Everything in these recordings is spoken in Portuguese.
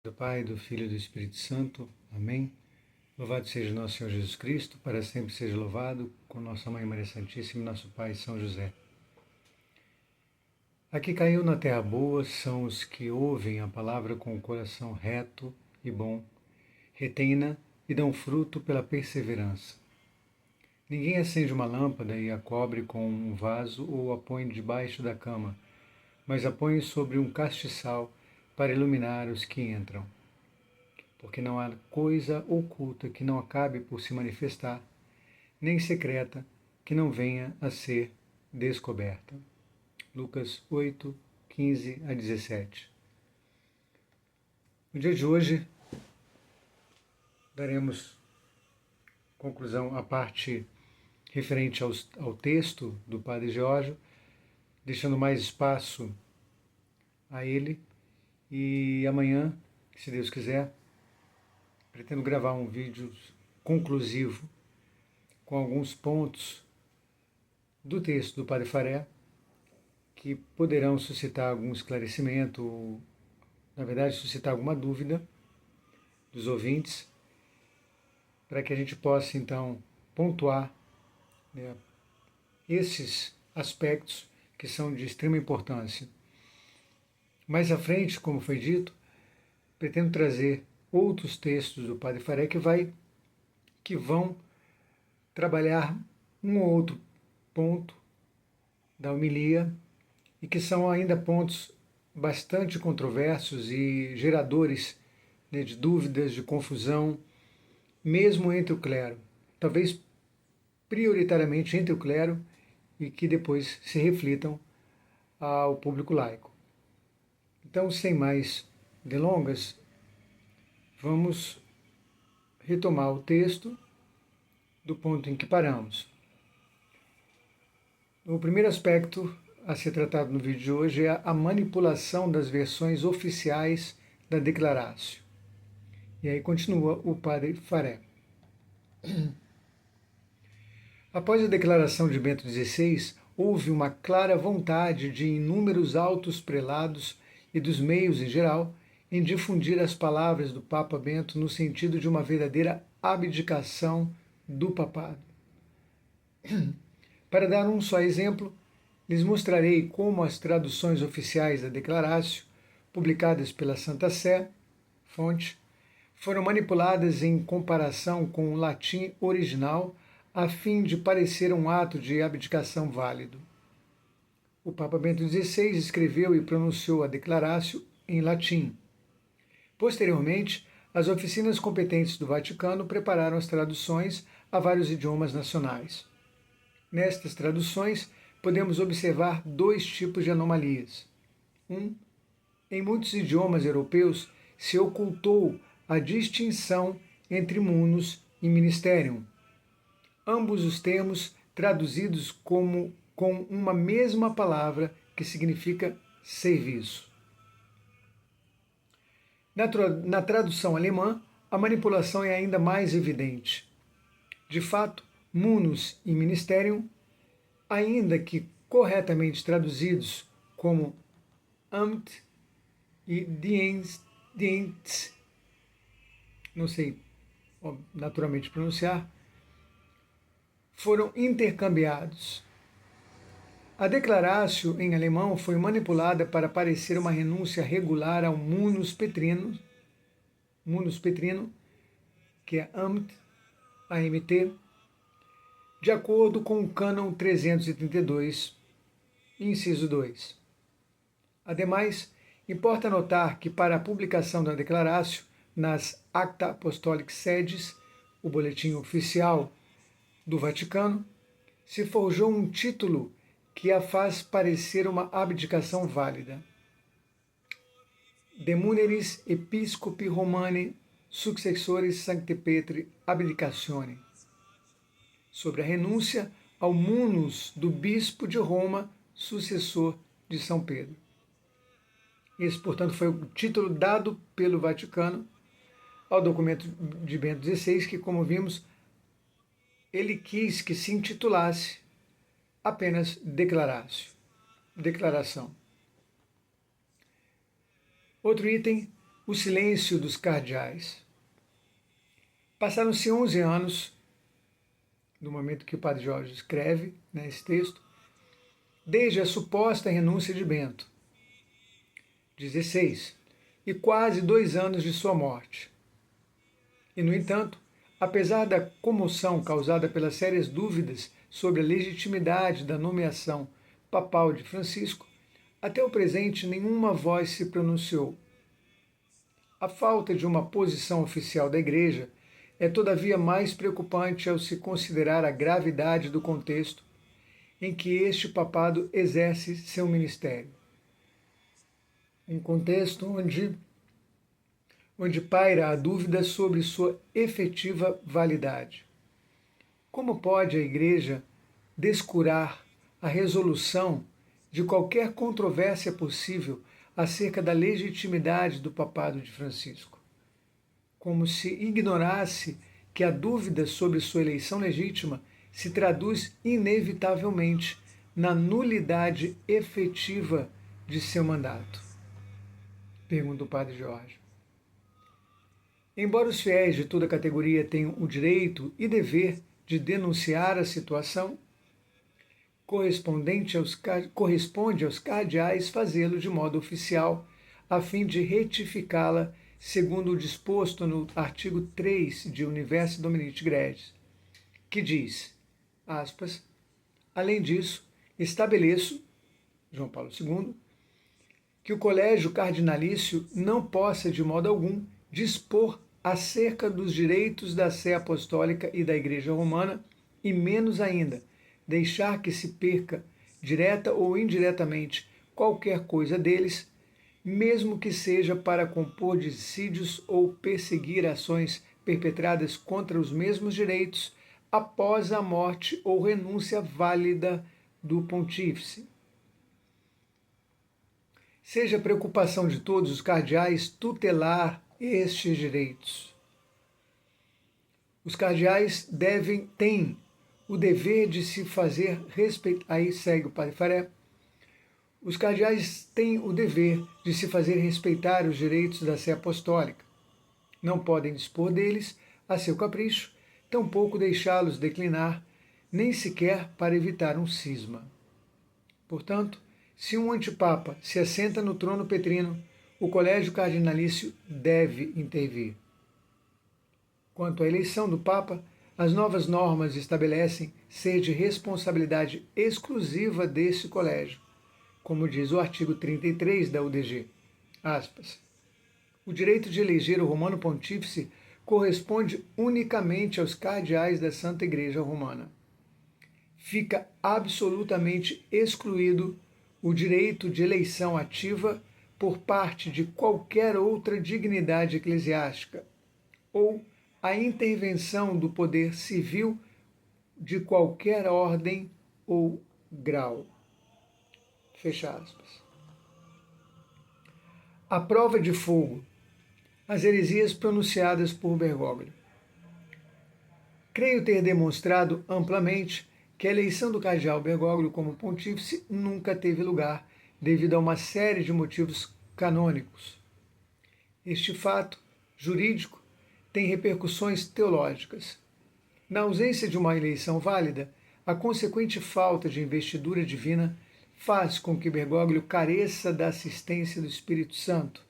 Do Pai, do Filho e do Espírito Santo. Amém. Louvado seja nosso Senhor Jesus Cristo, para sempre seja louvado, com nossa Mãe Maria Santíssima e nosso Pai São José. A que caiu na terra boa são os que ouvem a palavra com o coração reto e bom, retêm-na e dão fruto pela perseverança. Ninguém acende uma lâmpada e a cobre com um vaso ou a põe debaixo da cama, mas a põe sobre um castiçal para iluminar os que entram. Porque não há coisa oculta que não acabe por se manifestar, nem secreta que não venha a ser descoberta. Lucas 8, 15 a 17. No dia de hoje, daremos conclusão à parte referente ao texto do Padre Giorgio, deixando mais espaço a ele, e amanhã, se Deus quiser, pretendo gravar um vídeo conclusivo com alguns pontos do texto do Padre Faré que poderão suscitar algum esclarecimento, ou, na verdade, suscitar alguma dúvida dos ouvintes, para que a gente possa, então, pontuar, né, esses aspectos que são de extrema importância. Mais à frente, como foi dito, pretendo trazer outros textos do Padre Faré que vão trabalhar um ou outro ponto da homilia e que são ainda pontos bastante controversos e geradores, né, de dúvidas, de confusão, mesmo entre o clero. Talvez prioritariamente entre o clero e que depois se reflitam ao público laico. Então, sem mais delongas, vamos retomar o texto do ponto em que paramos. O primeiro aspecto a ser tratado no vídeo de hoje é a manipulação das versões oficiais da Declaratio. E aí continua o Padre Faré. Após a declaração de Bento XVI, houve uma clara vontade de inúmeros altos prelados e dos meios em geral em difundir as palavras do Papa Bento no sentido de uma verdadeira abdicação do papado. Para dar um só exemplo, lhes mostrarei como as traduções oficiais da Declaratio, publicadas pela Santa Sé, fonte, foram manipuladas em comparação com o latim original a fim de parecer um ato de abdicação válido. O Papa Bento XVI escreveu e pronunciou a Declaratio em latim. Posteriormente, as oficinas competentes do Vaticano prepararam as traduções a vários idiomas nacionais. Nestas traduções, podemos observar dois tipos de anomalias. Em muitos idiomas europeus se ocultou a distinção entre munus e ministerium, ambos os termos traduzidos com uma mesma palavra que significa serviço. Na tradução alemã, a manipulação é ainda mais evidente. De fato, munus e ministerium, ainda que corretamente traduzidos como Amt e Dienst, não sei naturalmente pronunciar, foram intercambiados. A Declaratio em alemão foi manipulada para parecer uma renúncia regular ao munus petrino, que é Amt, AMT, de acordo com o cânon 332, inciso 2. Ademais, importa notar que para a publicação da Declaratio nas Acta Apostolic Sedis, o boletim oficial do Vaticano, se forjou um título que a faz parecer uma abdicação válida. De Muneris Episcopi Romani Successores Sancte Petri Abdicatione, sobre a renúncia ao munus do bispo de Roma, sucessor de São Pedro. Esse, portanto, foi o título dado pelo Vaticano ao documento de Bento XVI, que, como vimos, ele quis que se intitulasse apenas declaração. Outro item, o silêncio dos cardeais. Passaram-se 11 anos, do momento que o padre Jorge escreve esse texto, desde a suposta renúncia de Bento, 16, e quase 2 anos de sua morte. E, no entanto, apesar da comoção causada pelas sérias dúvidas sobre a legitimidade da nomeação papal de Francisco, até o presente nenhuma voz se pronunciou. A falta de uma posição oficial da Igreja é todavia mais preocupante ao se considerar a gravidade do contexto em que este papado exerce seu ministério. Um contexto onde paira a dúvida sobre sua efetiva validade. Como pode a Igreja descurar a resolução de qualquer controvérsia possível acerca da legitimidade do papado de Francisco? Como se ignorasse que a dúvida sobre sua eleição legítima se traduz inevitavelmente na nulidade efetiva de seu mandato? Pergunta o padre Jorge. Embora os fiéis de toda categoria tenham o direito e dever de denunciar a situação, corresponde aos cardeais fazê-lo de modo oficial, a fim de retificá-la segundo o disposto no artigo 3 de Universi Dominici Gregis, que diz, aspas, além disso, estabeleço, João Paulo II, que o colégio cardinalício não possa, de modo algum, dispor acerca dos direitos da Sé Apostólica e da Igreja Romana, e menos ainda, deixar que se perca, direta ou indiretamente, qualquer coisa deles, mesmo que seja para compor dissídios ou perseguir ações perpetradas contra os mesmos direitos após a morte ou renúncia válida do pontífice. Seja preocupação de todos os cardeais tutelar estes direitos. Os cardeais têm o dever de se fazer respeitar. Aí segue o padre Faré. Os cardeais têm o dever de se fazer respeitar os direitos da Sé Apostólica. Não podem dispor deles a seu capricho, tampouco deixá-los declinar, nem sequer para evitar um cisma. Portanto, se um antipapa se assenta no trono petrino, o colégio cardinalício deve intervir. Quanto à eleição do Papa, as novas normas estabelecem ser de responsabilidade exclusiva desse colégio, como diz o artigo 33 da UDG. Aspas. O direito de eleger o Romano Pontífice corresponde unicamente aos cardeais da Santa Igreja Romana. Fica absolutamente excluído o direito de eleição ativa por parte de qualquer outra dignidade eclesiástica ou a intervenção do poder civil de qualquer ordem ou grau. Fecha aspas. A prova de fogo. As heresias pronunciadas por Bergoglio. Creio ter demonstrado amplamente que a eleição do cardeal Bergoglio como pontífice nunca teve lugar, devido a uma série de motivos canônicos. Este fato jurídico tem repercussões teológicas. Na ausência de uma eleição válida, a consequente falta de investidura divina faz com que Bergoglio careça da assistência do Espírito Santo.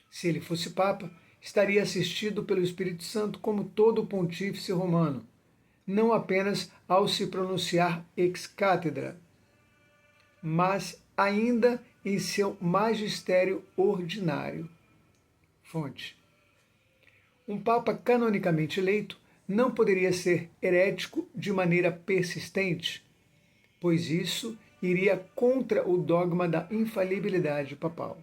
Se ele fosse Papa, estaria assistido pelo Espírito Santo como todo pontífice romano, não apenas ao se pronunciar ex cátedra, mas ainda em seu magistério ordinário. Fonte. Um Papa canonicamente eleito não poderia ser herético de maneira persistente, pois isso iria contra o dogma da infalibilidade papal.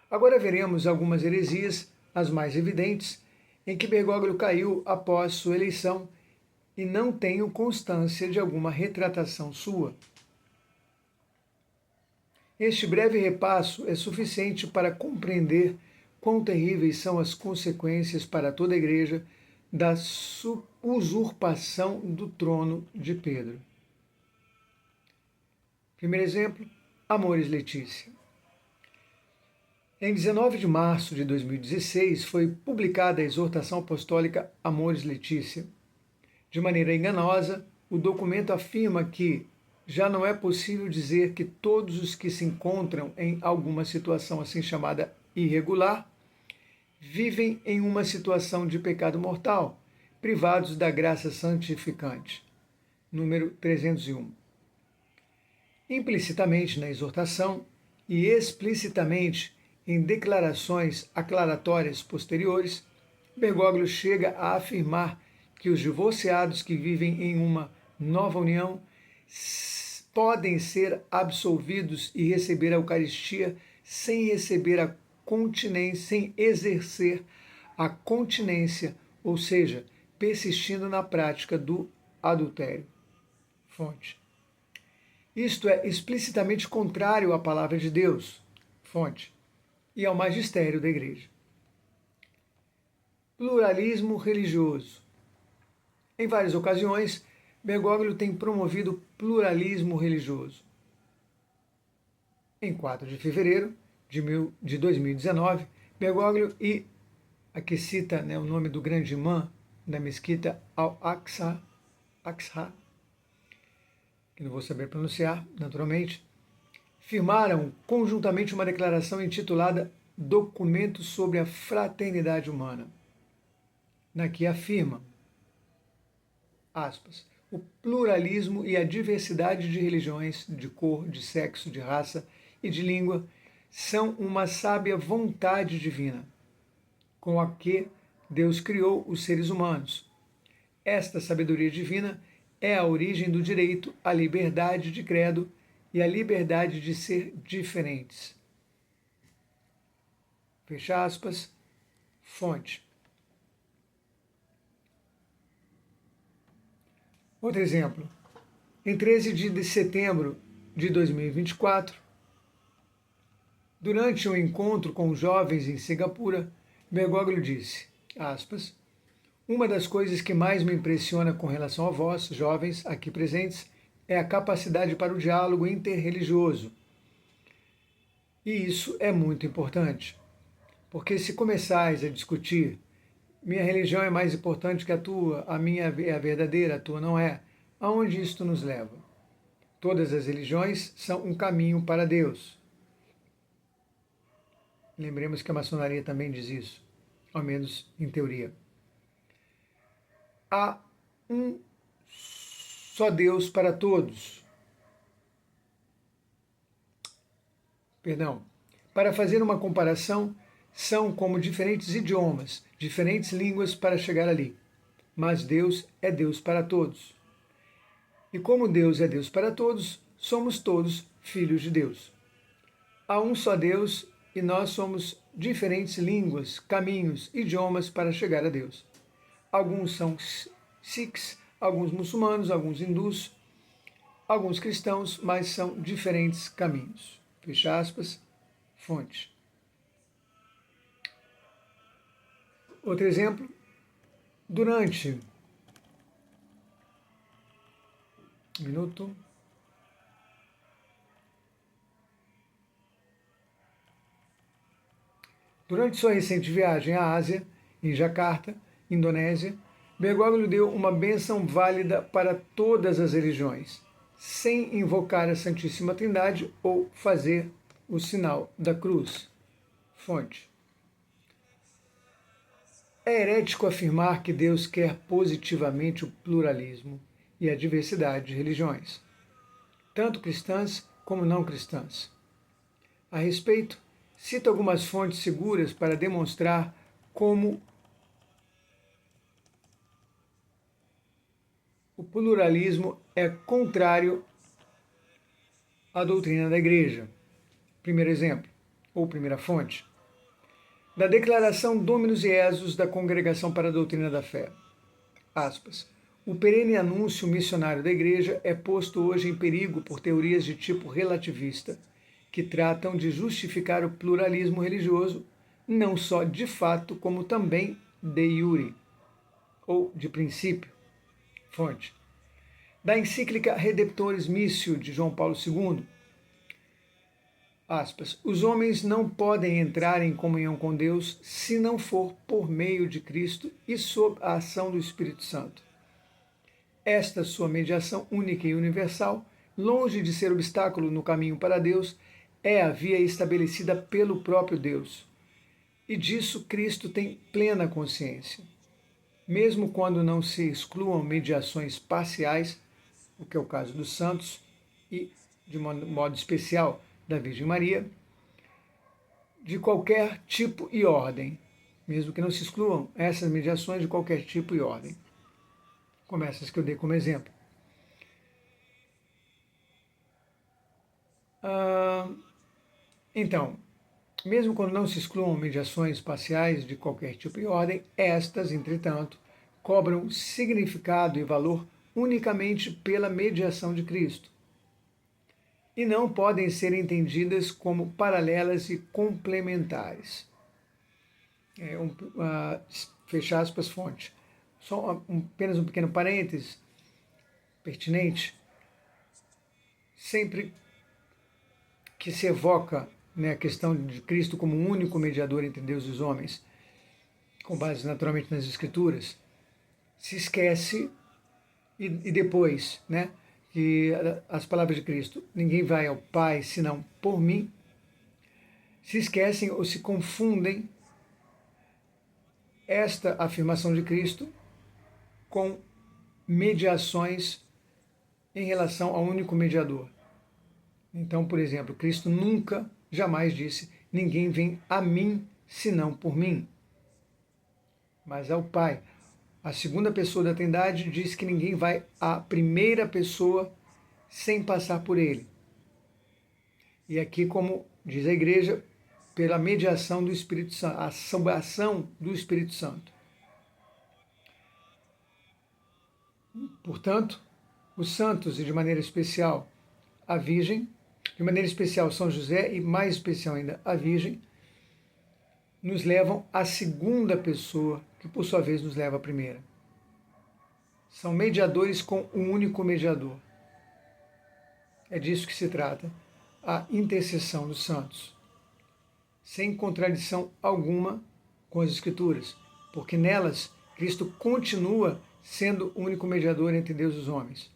Agora veremos algumas heresias, as mais evidentes, em que Bergoglio caiu após sua eleição e não tenho constância de alguma retratação sua. Este breve repasso é suficiente para compreender quão terríveis são as consequências para toda a Igreja da usurpação do trono de Pedro. Primeiro exemplo, Amoris Laetitia. Em 19 de março de 2016, foi publicada a exortação apostólica Amoris Laetitia. De maneira enganosa, o documento afirma que já não é possível dizer que todos os que se encontram em alguma situação assim chamada irregular vivem em uma situação de pecado mortal, privados da graça santificante. Número 301. Implicitamente na exortação e explicitamente em declarações aclaratórias posteriores, Bergoglio chega a afirmar que os divorciados que vivem em uma nova união podem ser absolvidos e receber a Eucaristia sem receber a continência, sem exercer a continência, ou seja, persistindo na prática do adultério. Fonte. Isto é explicitamente contrário à palavra de Deus. Fonte. E ao magistério da Igreja. Pluralismo religioso. Em várias ocasiões, Bergoglio tem promovido pluralismo religioso. Em 4 de fevereiro de 2019, Bergoglio e aqui cita o nome do grande imã da mesquita Al-Aqsa, que não vou saber pronunciar, naturalmente, firmaram conjuntamente uma declaração intitulada Documento sobre a Fraternidade Humana, na que afirma, aspas, o pluralismo e a diversidade de religiões, de cor, de sexo, de raça e de língua são uma sábia vontade divina, com a que Deus criou os seres humanos. Esta sabedoria divina é a origem do direito à liberdade de credo e à liberdade de ser diferentes. Fecha aspas, fonte. Outro exemplo. Em 13 de setembro de 2024, durante um encontro com jovens em Singapura, Bergoglio disse, aspas, uma das coisas que mais me impressiona com relação a vós, jovens aqui presentes, é a capacidade para o diálogo interreligioso. E isso é muito importante, porque se começais a discutir minha religião é mais importante que a tua, a minha é a verdadeira, a tua não é, aonde isto nos leva? Todas as religiões são um caminho para Deus. Lembremos que a maçonaria também diz isso, ao menos em teoria. Há um só Deus para todos. Para fazer uma comparação, são como diferentes idiomas, diferentes línguas para chegar ali. Mas Deus é Deus para todos. E como Deus é Deus para todos, somos todos filhos de Deus. Há um só Deus e nós somos diferentes línguas, caminhos, idiomas para chegar a Deus. Alguns são sikhs, alguns muçulmanos, alguns hindus, alguns cristãos, mas são diferentes caminhos. Fecha aspas, fonte. Outro exemplo, durante sua recente viagem à Ásia, em Jakarta, Indonésia, Bergoglio deu uma bênção válida para todas as religiões, sem invocar a Santíssima Trindade ou fazer o sinal da cruz. Fonte. É herético afirmar que Deus quer positivamente o pluralismo e a diversidade de religiões, tanto cristãs como não cristãs. A respeito, cito algumas fontes seguras para demonstrar como o pluralismo é contrário à doutrina da Igreja. Primeiro exemplo, ou primeira fonte, da Declaração Dominus Jesus da Congregação para a Doutrina da Fé. Aspas. O perene anúncio missionário da Igreja é posto hoje em perigo por teorias de tipo relativista, que tratam de justificar o pluralismo religioso, não só de fato, como também de iure, ou de princípio. Fonte. Da encíclica Redemptoris Missio, de João Paulo II, aspas, os homens não podem entrar em comunhão com Deus se não for por meio de Cristo e sob a ação do Espírito Santo. Esta sua mediação única e universal, longe de ser obstáculo no caminho para Deus, é a via estabelecida pelo próprio Deus. E disso Cristo tem plena consciência. Mesmo quando não se excluam mediações parciais, o que é o caso dos santos e, de modo especial, da Virgem Maria, de qualquer tipo e ordem, mesmo que não se excluam essas mediações de qualquer tipo e ordem, como essas que eu dei como exemplo. Então, mesmo quando não se excluam mediações parciais de qualquer tipo e ordem, estas, entretanto, cobram significado e valor unicamente pela mediação de Cristo e não podem ser entendidas como paralelas e complementares. Fecha aspas, fonte. Só apenas um pequeno parêntese pertinente. Sempre que se evoca, né, a questão de Cristo como o único mediador entre Deus e os homens, com base naturalmente nas Escrituras, se esquece, e depois, né, que as palavras de Cristo, ninguém vai ao Pai senão por mim, se esquecem ou se confundem esta afirmação de Cristo com mediações em relação ao único mediador. Então, por exemplo, Cristo nunca, jamais disse, ninguém vem a mim senão por mim, mas ao Pai. A segunda pessoa da Trindade diz que ninguém vai à primeira pessoa sem passar por ele. E aqui, como diz a Igreja, pela mediação do Espírito Santo, a ação do Espírito Santo. Portanto, os santos, e de maneira especial a Virgem, de maneira especial São José e mais especial ainda a Virgem, nos levam à segunda pessoa, que por sua vez nos leva à primeira. São mediadores com um único mediador. É disso que se trata a intercessão dos santos, sem contradição alguma com as Escrituras, porque nelas Cristo continua sendo o único mediador entre Deus e os homens.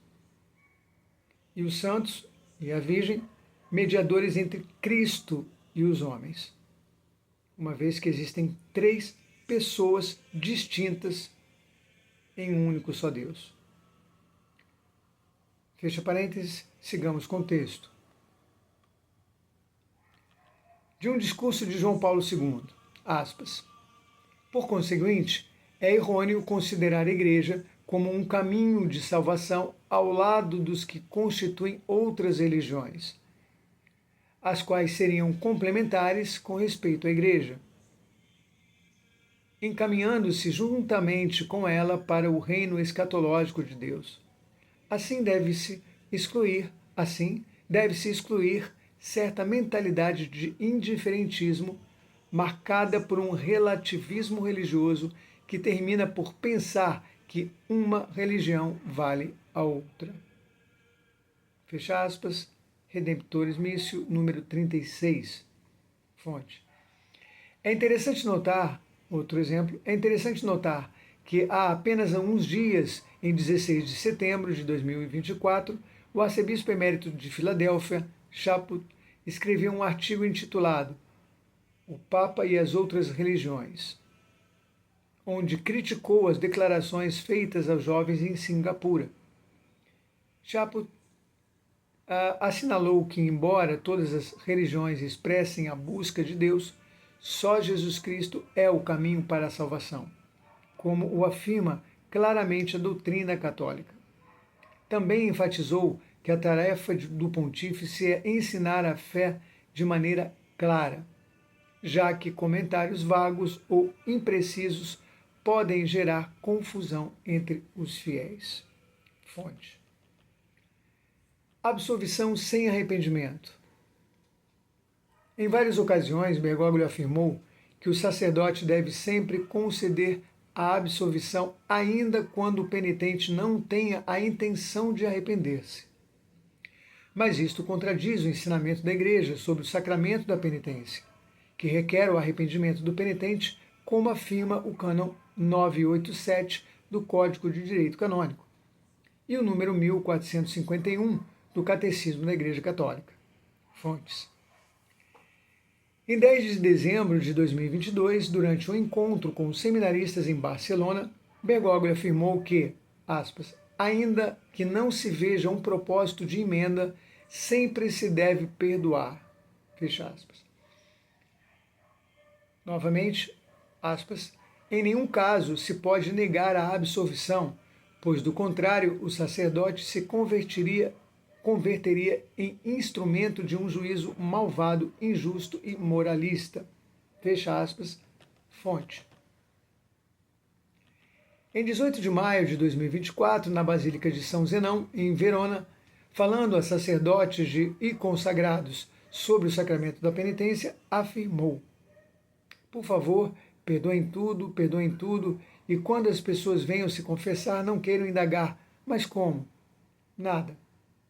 E os santos e a Virgem, mediadores entre Cristo e os homens, uma vez que existem três pessoas distintas em um único só Deus. Fecha parênteses, sigamos com o texto. De um discurso de João Paulo II, aspas. Por conseguinte, é errôneo considerar a Igreja como um caminho de salvação ao lado dos que constituem outras religiões, as quais seriam complementares com respeito à Igreja, encaminhando-se juntamente com ela para o reino escatológico de Deus. Assim deve-se excluir certa mentalidade de indiferentismo marcada por um relativismo religioso que termina por pensar que uma religião vale a outra. Fecha aspas, Redemptoris Missio, número 36, fonte. É interessante notar, outro exemplo, que há apenas uns dias, em 16 de setembro de 2024, o arcebispo emérito de Filadélfia, Chaput, escreveu um artigo intitulado O Papa e as Outras Religiões, onde criticou as declarações feitas aos jovens em Singapura. Chaput assinalou que, embora todas as religiões expressem a busca de Deus, só Jesus Cristo é o caminho para a salvação, como o afirma claramente a doutrina católica. Também enfatizou que a tarefa do pontífice é ensinar a fé de maneira clara, já que comentários vagos ou imprecisos podem gerar confusão entre os fiéis. Fonte. Absolvição sem arrependimento. Em várias ocasiões, Bergoglio afirmou que o sacerdote deve sempre conceder a absolvição ainda quando o penitente não tenha a intenção de arrepender-se. mas isto contradiz o ensinamento da Igreja sobre o sacramento da penitência, que requer o arrependimento do penitente, como afirma o cânon 987 do Código de Direito Canônico e o número 1451 do Catecismo da Igreja Católica. Fontes. Em 10 de dezembro de 2022, durante um encontro com os seminaristas em Barcelona, Bergoglio afirmou que, aspas, ainda que não se veja um propósito de emenda, sempre se deve perdoar. Fecha aspas. Novamente, aspas, em nenhum caso se pode negar a absolvição, pois do contrário o sacerdote se converteria em instrumento de um juízo malvado, injusto e moralista. Fecha aspas, fonte. Em 18 de maio de 2024, na Basílica de São Zenão, em Verona, falando a sacerdotes e consagrados sobre o sacramento da penitência, afirmou: por favor, perdoem tudo, e quando as pessoas venham se confessar, não queiram indagar, mas como? Nada.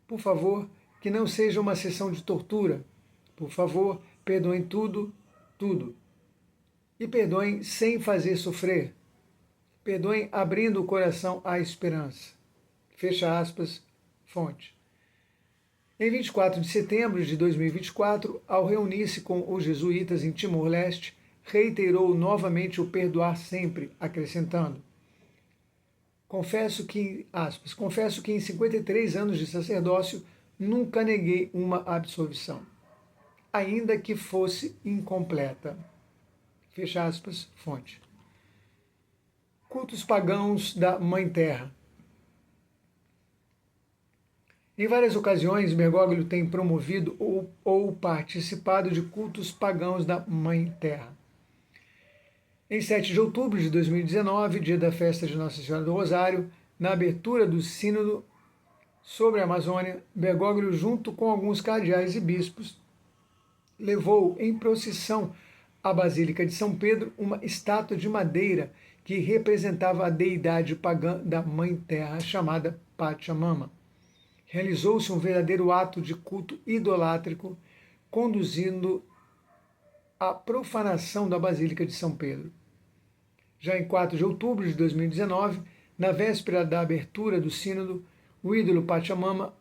Por favor, que não seja uma sessão de tortura. Por favor, perdoem tudo. E perdoem sem fazer sofrer. Perdoem abrindo o coração à esperança. Fecha aspas, fonte. Em 24 de setembro de 2024, ao reunir-se com os jesuítas em Timor-Leste, reiterou novamente o perdoar sempre, acrescentando: confesso que em 53 anos de sacerdócio nunca neguei uma absolvição, ainda que fosse incompleta. Fecha aspas, fonte. Cultos pagãos da Mãe Terra. Em várias ocasiões, Bergoglio tem promovido ou participado de cultos pagãos da Mãe Terra. Em 7 de outubro de 2019, dia da festa de Nossa Senhora do Rosário, na abertura do Sínodo sobre a Amazônia, Bergoglio, junto com alguns cardeais e bispos, levou em procissão à Basílica de São Pedro uma estátua de madeira que representava a deidade pagã da Mãe Terra, chamada Pachamama. Realizou-se um verdadeiro ato de culto idolátrico, conduzindo à profanação da Basílica de São Pedro. Já em 4 de outubro de 2019, na véspera da abertura do Sínodo, o ídolo Pachamama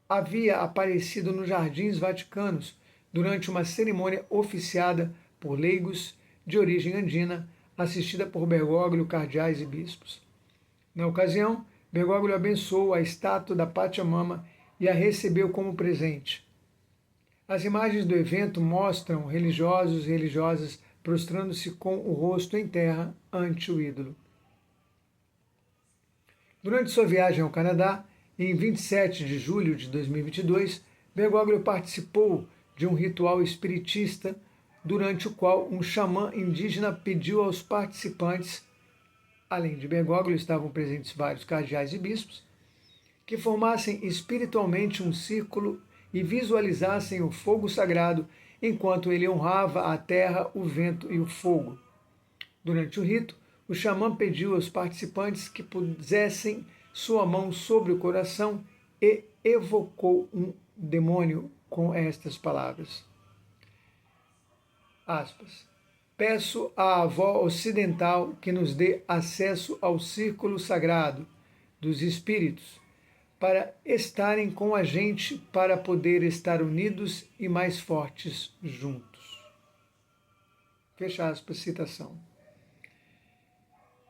havia aparecido nos Jardins Vaticanos durante uma cerimônia oficiada por leigos de origem andina, assistida por Bergoglio, cardeais e bispos. Na ocasião, Bergoglio abençoou a estátua da Pachamama e a recebeu como presente. As imagens do evento mostram religiosos e religiosas prostrando-se com o rosto em terra ante o ídolo. Durante sua viagem ao Canadá, em 27 de julho de 2022, Bergoglio participou de um ritual espiritista durante o qual um xamã indígena pediu aos participantes, além de Bergoglio estavam presentes vários cardeais e bispos, que formassem espiritualmente um círculo e visualizassem o fogo sagrado enquanto ele honrava a terra, o vento e o fogo. Durante o rito, o xamã pediu aos participantes que pusessem sua mão sobre o coração e evocou um demônio com estas palavras. Aspas. Peço à avó ocidental que nos dê acesso ao círculo sagrado dos espíritos, para estarem com a gente, para poder estar unidos e mais fortes juntos. Fecha aspas, citação.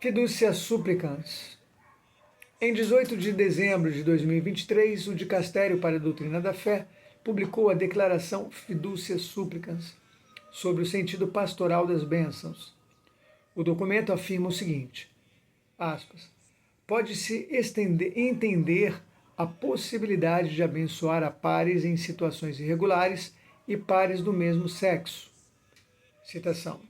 Fiducia Supplicans. Em 18 de dezembro de 2023, o Dicastério para a Doutrina da Fé publicou a Declaração Fiducia Supplicans sobre o sentido pastoral das bênçãos. O documento afirma o seguinte, aspas, pode-se entender a possibilidade de abençoar a pares em situações irregulares e pares do mesmo sexo. Citação.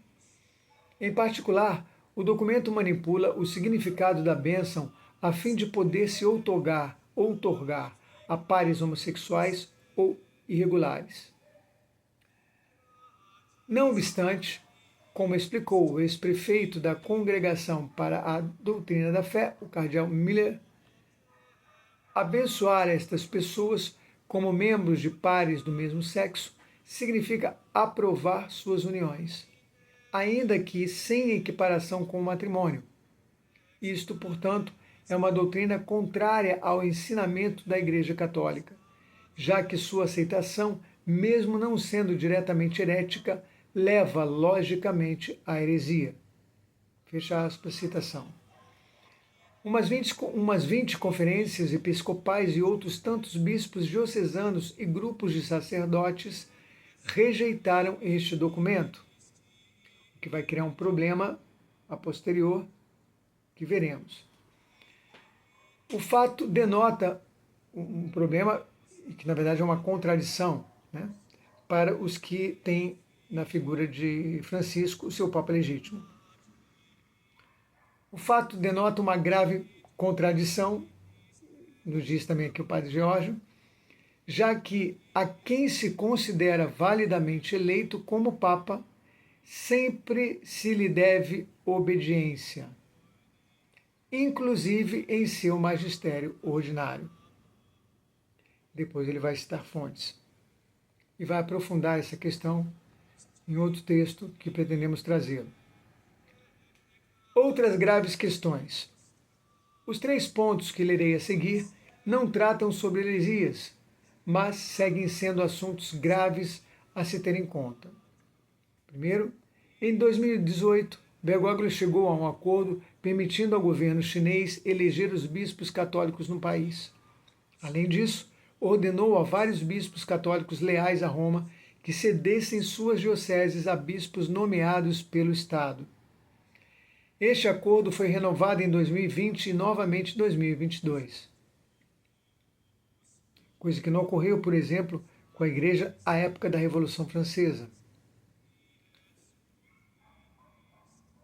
Em particular, o documento manipula o significado da bênção a fim de poder se outorgar a pares homossexuais ou irregulares. Não obstante, como explicou o ex-prefeito da Congregação para a Doutrina da Fé, o cardeal Miller, abençoar estas pessoas como membros de pares do mesmo sexo, significa aprovar suas uniões, ainda que sem equiparação com o matrimônio. Isto, portanto, é uma doutrina contrária ao ensinamento da Igreja Católica, já que sua aceitação, mesmo não sendo diretamente herética, leva logicamente à heresia. Fecha aspas, citação. Umas 20 conferências episcopais e outros tantos bispos diocesanos e grupos de sacerdotes rejeitaram este documento, o que vai criar um problema a posterior que veremos. O fato denota um problema, que na verdade é uma contradição, né, para os que têm na figura de Francisco o seu Papa legítimo. O fato denota uma grave contradição, nos diz também aqui o padre Geórgio, já que a quem se considera validamente eleito como Papa, sempre se lhe deve obediência, inclusive em seu magistério ordinário. Depois ele vai citar fontes e vai aprofundar essa questão em outro texto que pretendemos trazê-lo. Outras graves questões. Os 3 pontos que lerei a seguir não tratam sobre heresias, mas seguem sendo assuntos graves a se ter em conta. Primeiro, em 2018, Bergoglio chegou a um acordo permitindo ao governo chinês eleger os bispos católicos no país. Além disso, ordenou a vários bispos católicos leais a Roma que cedessem suas dioceses a bispos nomeados pelo Estado. Este acordo foi renovado em 2020 e novamente em 2022. Coisa que não ocorreu, por exemplo, com a Igreja à época da Revolução Francesa.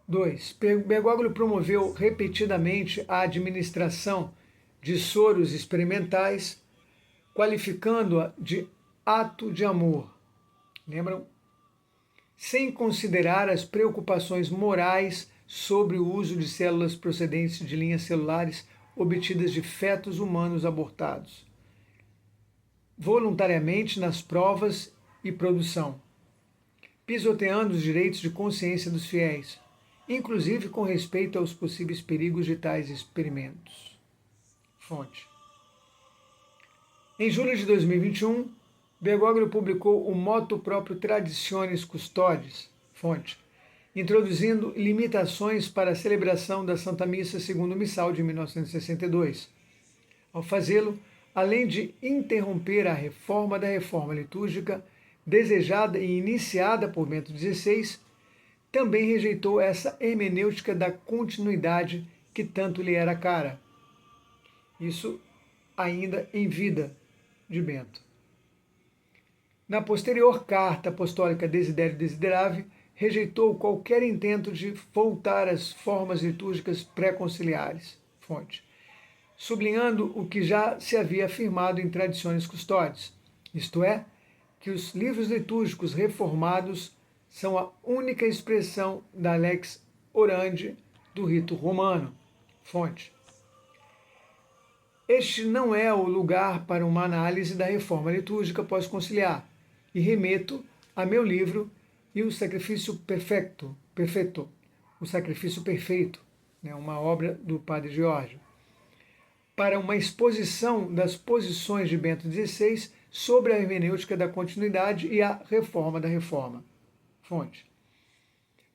2. Bergoglio promoveu repetidamente a administração de soros experimentais, qualificando-a de ato de amor. Lembram? Sem considerar as preocupações morais sobre o uso de células procedentes de linhas celulares obtidas de fetos humanos abortados, voluntariamente nas provas e produção, pisoteando os direitos de consciência dos fiéis, inclusive com respeito aos possíveis perigos de tais experimentos. Fonte. Em julho de 2021, Bergoglio publicou o Motu Proprio Traditionis Custodes, fonte, introduzindo limitações para a celebração da Santa Missa segundo o Missal de 1962. Ao fazê-lo, além de interromper a reforma da reforma litúrgica, desejada e iniciada por Bento XVI, também rejeitou essa hermenêutica da continuidade que tanto lhe era cara. Isso ainda em vida de Bento. Na posterior carta apostólica Desiderio Desideravi, rejeitou qualquer intento de voltar às formas litúrgicas pré-conciliares, fonte, sublinhando o que já se havia afirmado em Traditionis Custodes, isto é, que os livros litúrgicos reformados são a única expressão da lex orandi do rito romano, fonte. Este não é o lugar para uma análise da reforma litúrgica pós-conciliar, e remeto a meu livro e o Sacrifício Perfeito, o Sacrifício Perfeito, uma obra do padre Geórgio, para uma exposição das posições de Bento XVI sobre a hermenêutica da continuidade e a reforma da reforma. Fonte.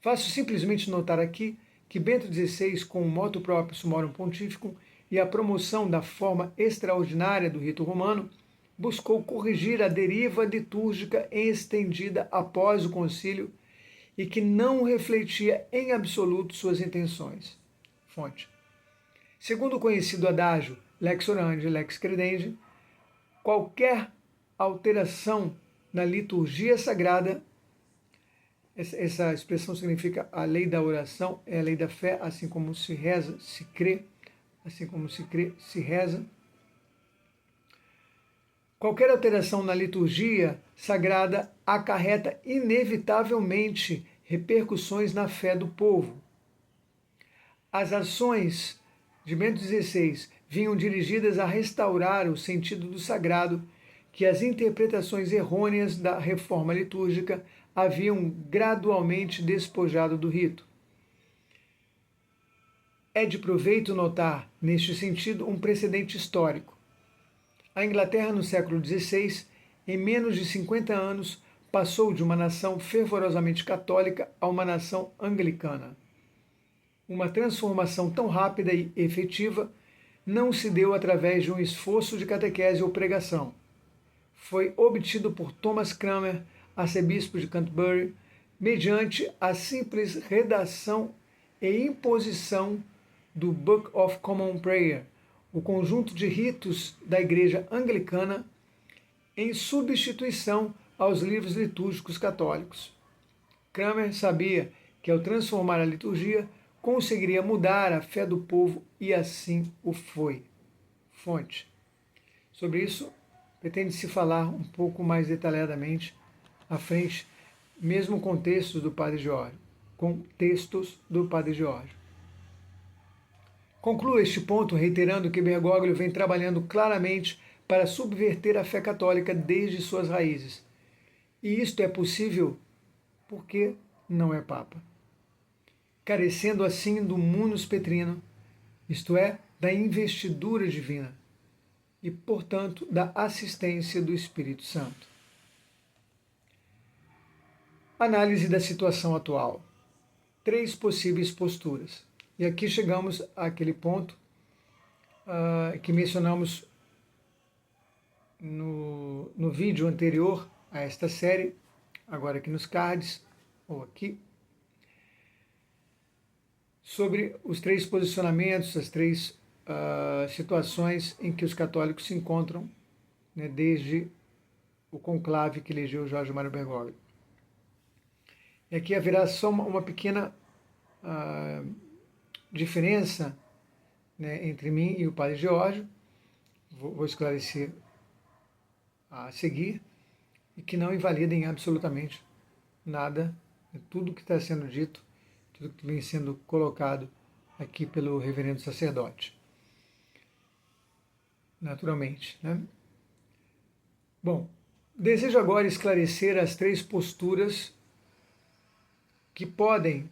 Faço simplesmente notar aqui que Bento XVI, com o motu proprio Summorum Pontificum e a promoção da forma extraordinária do rito romano, buscou corrigir a deriva litúrgica estendida após o concílio e que não refletia em absoluto suas intenções. Fonte. Segundo o conhecido adágio lex orandi, lex credendi, qualquer alteração na liturgia sagrada, essa expressão significa a lei da oração, é a lei da fé, assim como se reza, se crê, assim como se crê, se reza. Qualquer alteração na liturgia sagrada acarreta inevitavelmente repercussões na fé do povo. As ações de Bento XVI vinham dirigidas a restaurar o sentido do sagrado que as interpretações errôneas da reforma litúrgica haviam gradualmente despojado do rito. É de proveito notar, neste sentido, um precedente histórico. A Inglaterra, no século XVI, em menos de 50 anos, passou de uma nação fervorosamente católica a uma nação anglicana. Uma transformação tão rápida e efetiva não se deu através de um esforço de catequese ou pregação. Foi obtido por Thomas Cranmer, arcebispo de Canterbury, mediante a simples redação e imposição do Book of Common Prayer, o conjunto de ritos da Igreja Anglicana, em substituição aos livros litúrgicos católicos. Cranmer sabia que, ao transformar a liturgia, conseguiria mudar a fé do povo e assim o foi. Fonte. Sobre isso, pretende-se falar um pouco mais detalhadamente à frente, mesmo com textos do Padre Giorgio. Concluo este ponto reiterando que Bergoglio vem trabalhando claramente para subverter a fé católica desde suas raízes. E isto é possível porque não é Papa. Carecendo assim do munus petrino, isto é, da investidura divina, e, portanto, da assistência do Espírito Santo. Análise da situação atual. 3 possíveis posturas. E aqui chegamos àquele ponto que mencionamos no vídeo anterior a esta série, agora aqui nos cards, ou aqui, sobre os 3 posicionamentos, as 3 situações em que os católicos se encontram, né, desde o conclave que elegeu Jorge Mário Bergoglio. E aqui haverá só uma pequena diferença, né, entre mim e o Padre Giorgio, vou esclarecer a seguir, e que não invalidem absolutamente nada, tudo que está sendo dito, tudo que vem sendo colocado aqui pelo reverendo sacerdote. Naturalmente, né? Bom, desejo agora esclarecer as 3 posturas que podem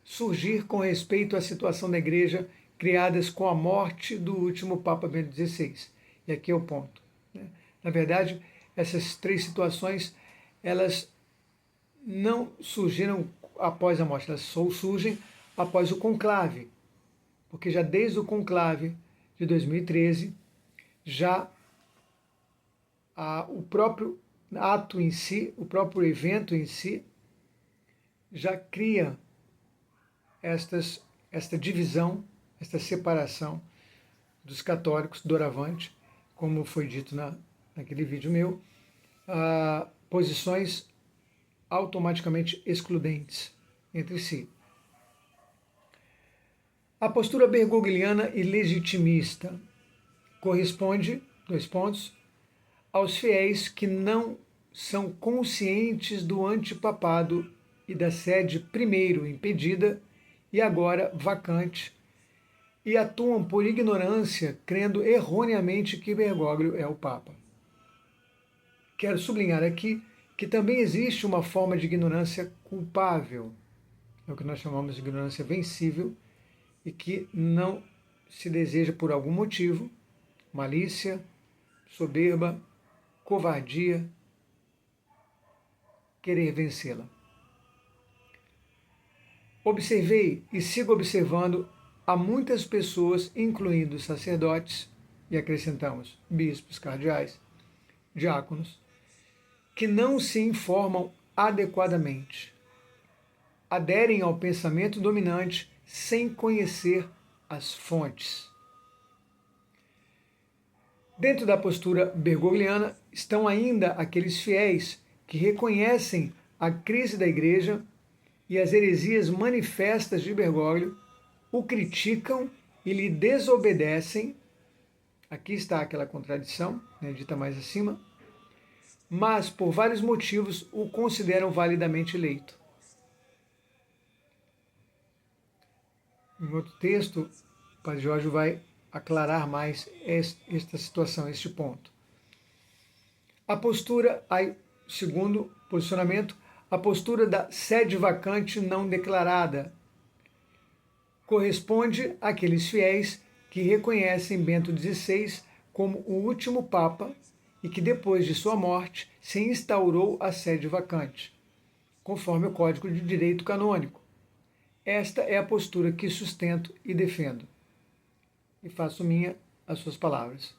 surgir com respeito à situação da Igreja criadas com a morte do último Papa Bento XVI. E aqui é o ponto, né? Na verdade, essas 3 situações, elas não surgiram após a morte, elas só surgem após o conclave, porque já desde o conclave de 2013, já o próprio ato em si, o próprio evento em si, já cria esta divisão, esta separação dos católicos doravante, como foi dito naquele vídeo meu, posições automaticamente excludentes entre si. A postura bergogliana e legitimista corresponde, 2 pontos, aos fiéis que não são conscientes do antipapado e da sede primeiro impedida e agora vacante, e atuam por ignorância, crendo erroneamente que Bergoglio é o Papa. Quero sublinhar aqui que também existe uma forma de ignorância culpável, é o que nós chamamos de ignorância vencível, e que não se deseja por algum motivo, malícia, soberba, covardia, querer vencê-la. Observei e sigo observando a muitas pessoas, incluindo sacerdotes, e acrescentamos bispos, cardeais, diáconos, que não se informam adequadamente, aderem ao pensamento dominante sem conhecer as fontes. Dentro da postura bergogliana estão ainda aqueles fiéis que reconhecem a crise da Igreja e as heresias manifestas de Bergoglio, o criticam e lhe desobedecem. Aqui está aquela contradição, né, dita mais acima, mas por vários motivos o consideram validamente eleito. Em outro texto, o Padre Jorge vai aclarar mais esta situação, este ponto. A postura, aí, segundo posicionamento, a postura da sede vacante não declarada corresponde àqueles fiéis que reconhecem Bento XVI como o último Papa e que depois de sua morte se instaurou a sede vacante, conforme o Código de Direito Canônico. Esta é a postura que sustento e defendo. E faço minha as suas palavras.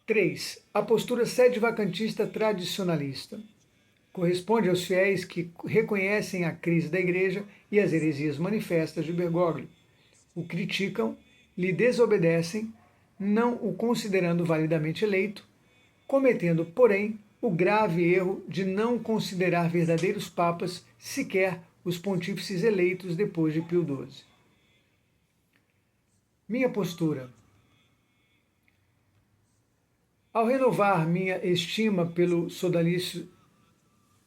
3. A postura sede-vacantista tradicionalista corresponde aos fiéis que reconhecem a crise da Igreja e as heresias manifestas de Bergoglio, o criticam, lhe desobedecem, não o considerando validamente eleito, cometendo, porém, o grave erro de não considerar verdadeiros papas sequer os pontífices eleitos depois de Pio XII. Minha postura. Ao renovar minha estima pelo sodalício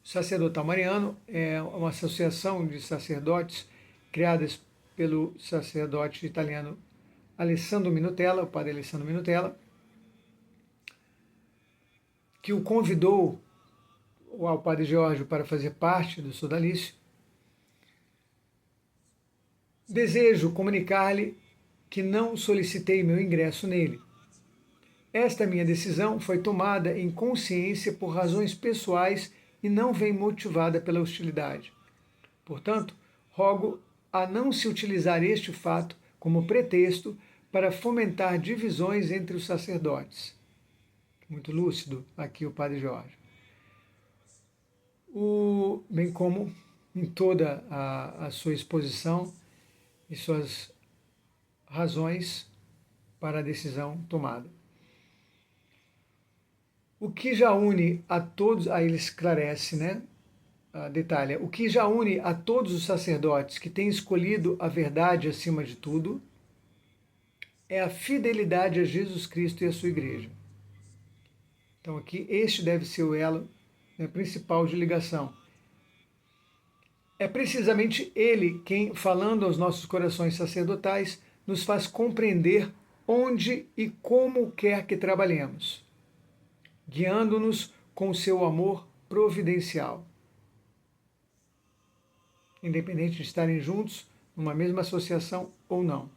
sacerdotal mariano, é uma associação de sacerdotes criadas pelo sacerdote italiano Alessandro Minutella, o padre Alessandro Minutella, que o convidou ao padre Giorgio para fazer parte do sodalício. Desejo comunicar-lhe que não solicitei meu ingresso nele. Esta minha decisão foi tomada em consciência por razões pessoais e não vem motivada pela hostilidade. Portanto, rogo a não se utilizar este fato como pretexto para fomentar divisões entre os sacerdotes. Muito lúcido aqui o padre Jorge. Bem como em toda a sua exposição e suas razões para a decisão tomada. O que já une a todos, aí ele esclarece, né? Detalha, o que já une a todos os sacerdotes que têm escolhido a verdade acima de tudo é a fidelidade a Jesus Cristo e a sua igreja. Então aqui este deve ser o elo, né, principal de ligação. É precisamente ele quem, falando aos nossos corações sacerdotais, nos faz compreender onde e como quer que trabalhemos, guiando-nos com seu amor providencial. Independente de estarem juntos numa mesma associação ou não.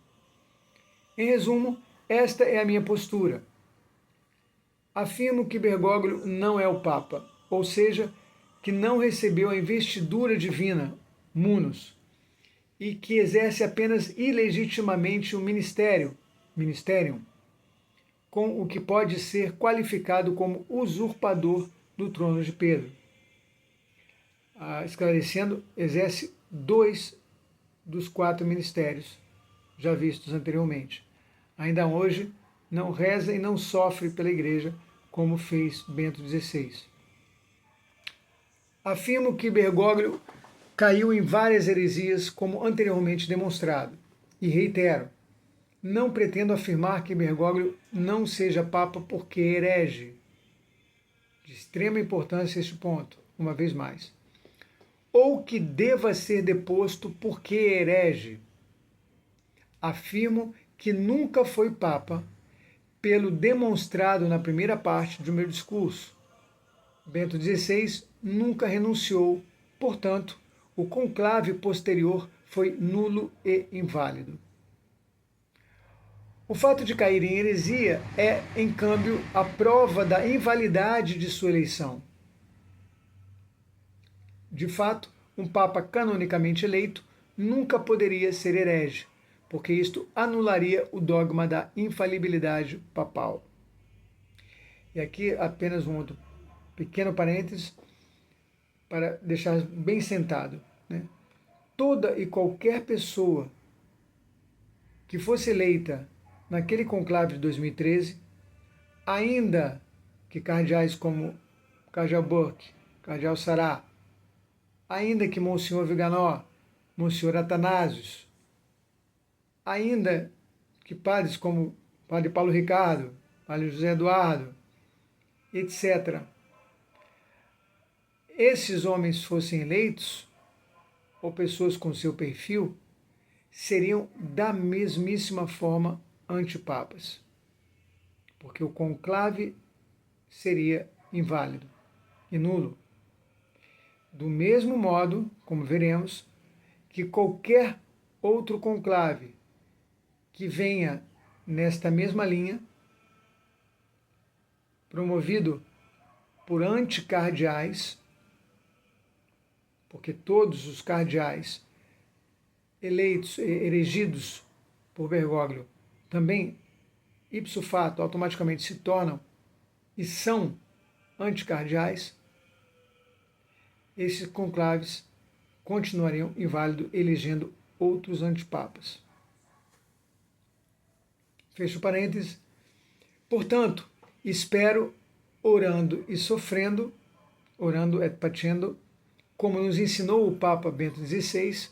Em resumo, esta é a minha postura. Afirmo que Bergoglio não é o Papa, ou seja, que não recebeu a investidura divina, munus, e que exerce apenas ilegitimamente o ministerium, com o que pode ser qualificado como usurpador do trono de Pedro. Esclarecendo, exerce 2 dos 4 ministérios já vistos anteriormente. Ainda hoje não reza e não sofre pela Igreja como fez Bento XVI. Afirmo que Bergoglio caiu em várias heresias como anteriormente demonstrado. E reitero, não pretendo afirmar que Bergoglio não seja Papa porque é herege. De extrema importância este ponto, uma vez mais. Ou que deva ser deposto porque é herege. Afirmo que nunca foi Papa pelo demonstrado na primeira parte do meu discurso. Bento XVI nunca renunciou, portanto, o conclave posterior foi nulo e inválido. O fato de cair em heresia é, em câmbio, a prova da invalidade de sua eleição. De fato, um Papa canonicamente eleito nunca poderia ser herege, porque isto anularia o dogma da infalibilidade papal. E aqui apenas um outro pequeno parênteses para deixar bem sentado, né? Toda e qualquer pessoa que fosse eleita naquele conclave de 2013, ainda que cardeais como Cardeal Burke, Cardeal Sará, ainda que Monsenhor Viganò, Monsenhor Atanasius, ainda que padres como Padre Paulo Ricardo, Padre José Eduardo, etc., esses homens fossem eleitos, ou pessoas com seu perfil, seriam da mesmíssima forma antipapas. Porque o conclave seria inválido e nulo. Do mesmo modo, como veremos, que qualquer outro conclave que venha nesta mesma linha, promovido por anticardeais, porque todos os cardeais eleitos, elegidos por Bergoglio, também, ipso fato, automaticamente se tornam e são anticardeais, esses conclaves continuariam inválidos, elegendo outros antipapas. Fecho parênteses. Portanto, espero, orando e sofrendo, orando et patendo, como nos ensinou o Papa Bento XVI.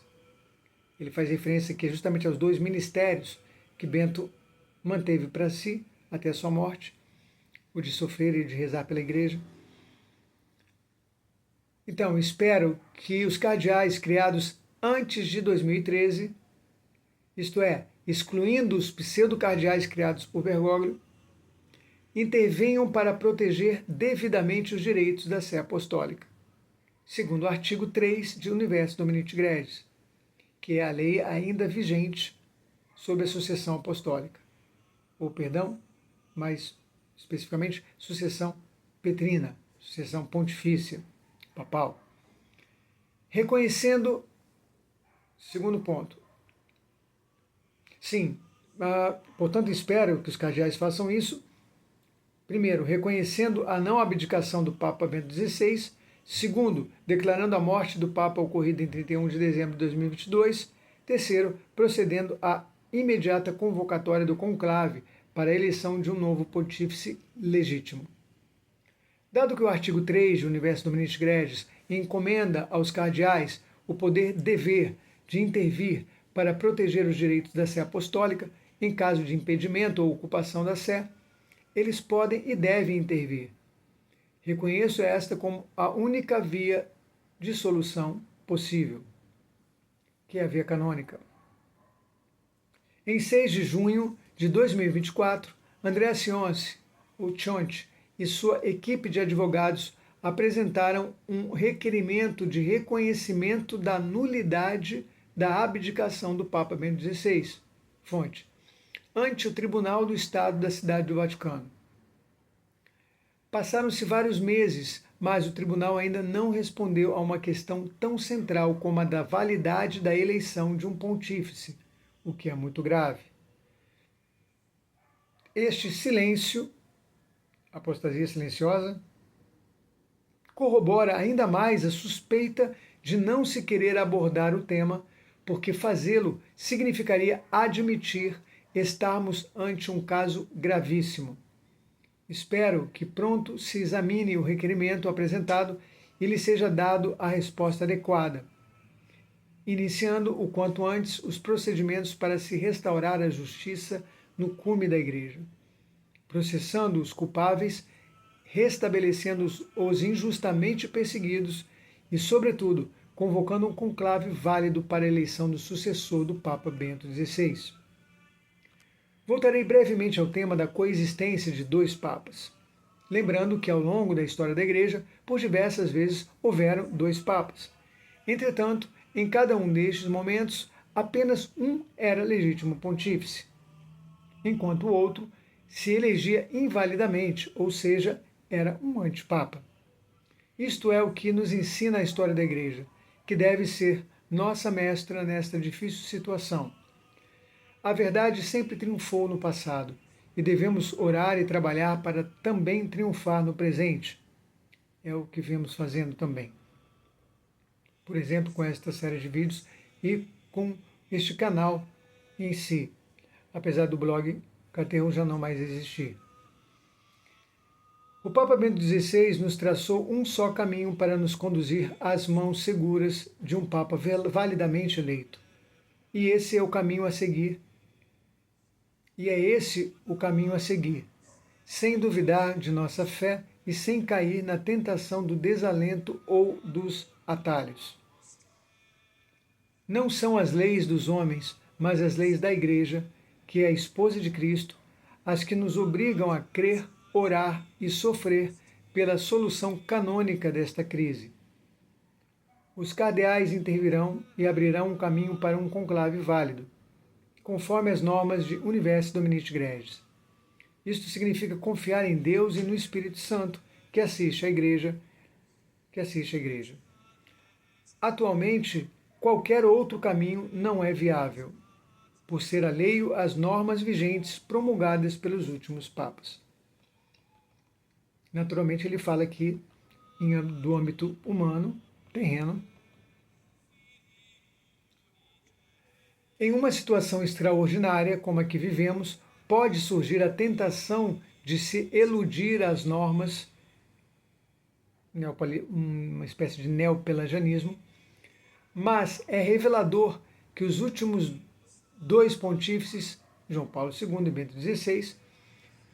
Ele faz referência aqui justamente aos 2 ministérios que Bento manteve para si até a sua morte, o de sofrer e de rezar pela Igreja. Então, espero que os cardeais criados antes de 2013, isto é, excluindo os pseudo-cardeais criados por Bergoglio, intervenham para proteger devidamente os direitos da sé apostólica, segundo o artigo 3 de Universo Dominici Gregis, que é a lei ainda vigente sobre a sucessão apostólica, ou perdão, mais especificamente, sucessão petrina, sucessão pontifícia, papal. Reconhecendo, segundo ponto, sim, portanto espero que os cardeais façam isso, primeiro, reconhecendo a não abdicação do Papa Bento XVI, segundo, declarando a morte do Papa ocorrida em 31 de dezembro de 2022, terceiro, procedendo à imediata convocatória do conclave para a eleição de um novo pontífice legítimo. Dado que o artigo 3 de Universo Dominici Gregis encomenda aos cardeais o poder-dever de intervir para proteger os direitos da sé apostólica em caso de impedimento ou ocupação da sé, eles podem e devem intervir. Reconheço esta como a única via de solução possível, que é a via canônica. Em 6 de junho de 2024, Andrea Cionci, o Cionci, e sua equipe de advogados apresentaram um requerimento de reconhecimento da nulidade da abdicação do Papa Bento XVI, fonte, ante o Tribunal do Estado da Cidade do Vaticano. Passaram-se vários meses, mas o tribunal ainda não respondeu a uma questão tão central como a da validade da eleição de um pontífice, o que é muito grave. Este silêncio, apostasia silenciosa, corrobora ainda mais a suspeita de não se querer abordar o tema, porque fazê-lo significaria admitir estarmos ante um caso gravíssimo. Espero que pronto se examine o requerimento apresentado e lhe seja dado a resposta adequada, iniciando o quanto antes os procedimentos para se restaurar a justiça no cume da Igreja, processando os culpáveis, restabelecendo os injustamente perseguidos e, sobretudo, convocando um conclave válido para a eleição do sucessor do Papa Bento XVI. Voltarei brevemente ao tema da coexistência de 2 papas, lembrando que ao longo da história da Igreja, por diversas vezes houveram 2 papas. Entretanto, em cada um destes momentos, apenas um era legítimo pontífice, enquanto o outro se elegia invalidamente, ou seja, era um antipapa. Isto é o que nos ensina a história da Igreja, que deve ser nossa mestra nesta difícil situação. A verdade sempre triunfou no passado e devemos orar e trabalhar para também triunfar no presente. É o que vemos fazendo também. Por exemplo, com esta série de vídeos e com este canal em si, apesar do blog Caterro já não mais existir. O Papa Bento XVI nos traçou um só caminho para nos conduzir às mãos seguras de um Papa validamente eleito. E esse é o caminho a seguir. Sem duvidar de nossa fé e sem cair na tentação do desalento ou dos atalhos. Não são as leis dos homens, mas as leis da Igreja, que é a esposa de Cristo, as que nos obrigam a crer orar e sofrer pela solução canônica desta crise. Os cardeais intervirão e abrirão um caminho para um conclave válido, conforme as normas de Universi Dominici Gregis. Isto significa confiar em Deus e no Espírito Santo, que assiste a Igreja. Atualmente, qualquer outro caminho não é viável, por ser alheio às normas vigentes promulgadas pelos últimos papas. Naturalmente, ele fala aqui do âmbito humano, terreno. Em uma situação extraordinária como a que vivemos, pode surgir a tentação de se eludir as normas, uma espécie de neopelagianismo, mas é revelador que os últimos dois pontífices, João Paulo II e Bento XVI,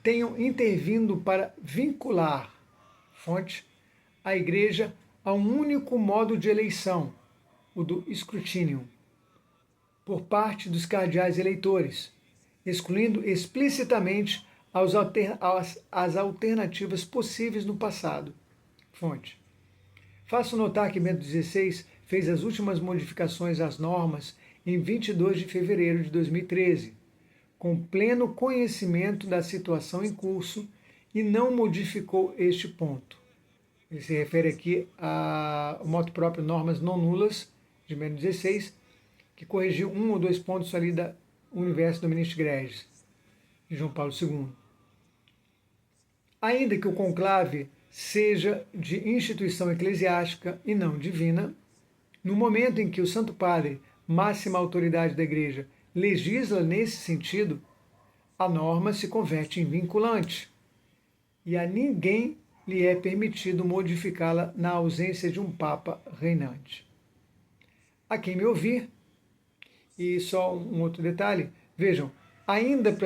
tenham intervindo para vincular, fonte, a Igreja a um único modo de eleição, o do escrutínio, por parte dos cardeais eleitores, excluindo explicitamente as alternativas possíveis no passado. Fonte. Faço notar que Bento XVI fez as últimas modificações às normas em 22 de fevereiro de 2013, com pleno conhecimento da situação em curso e não modificou este ponto. Ele se refere aqui ao motu próprio Normas Não Nulas, de Bento XVI, que corrigiu um ou dois pontos ali da Universi Dominici Gregis, de João Paulo II. Ainda que o conclave seja de instituição eclesiástica e não divina, no momento em que o Santo Padre, máxima autoridade da Igreja, legisla nesse sentido, a norma se converte em vinculante e a ninguém lhe é permitido modificá-la na ausência de um Papa reinante. A quem me ouvir, e só um outro detalhe, vejam, ainda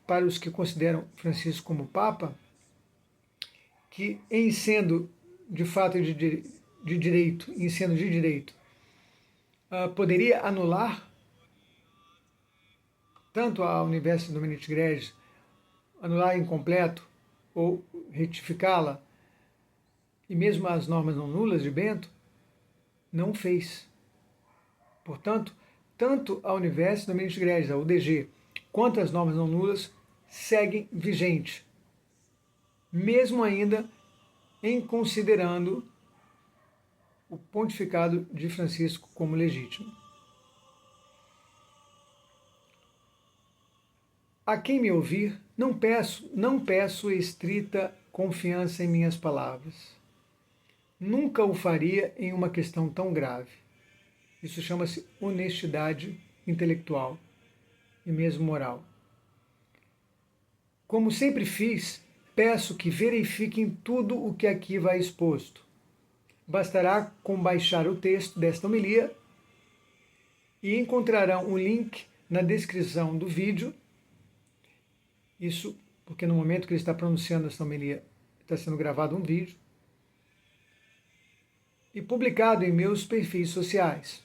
para os que consideram Francisco como Papa, que em sendo de fato de direito, em sendo de direito, poderia anular tanto a Universi Dominici Gregis, anular incompleto ou retificá-la, e mesmo as normas não nulas de Bento, não fez. Portanto, tanto a Universi Dominici Gregis, a UDG, quanto as normas não nulas seguem vigentes, mesmo ainda em considerando o pontificado de Francisco como legítimo. A quem me ouvir, não peço estrita confiança em minhas palavras. Nunca o faria em uma questão tão grave. Isso chama-se honestidade intelectual e mesmo moral. Como sempre fiz, peço que verifiquem tudo o que aqui vai exposto. Bastará com baixar o texto desta homilia e encontrarão um link na descrição do vídeo. Isso porque no momento que ele está pronunciando esta homilia, está sendo gravado um vídeo e publicado em meus perfis sociais.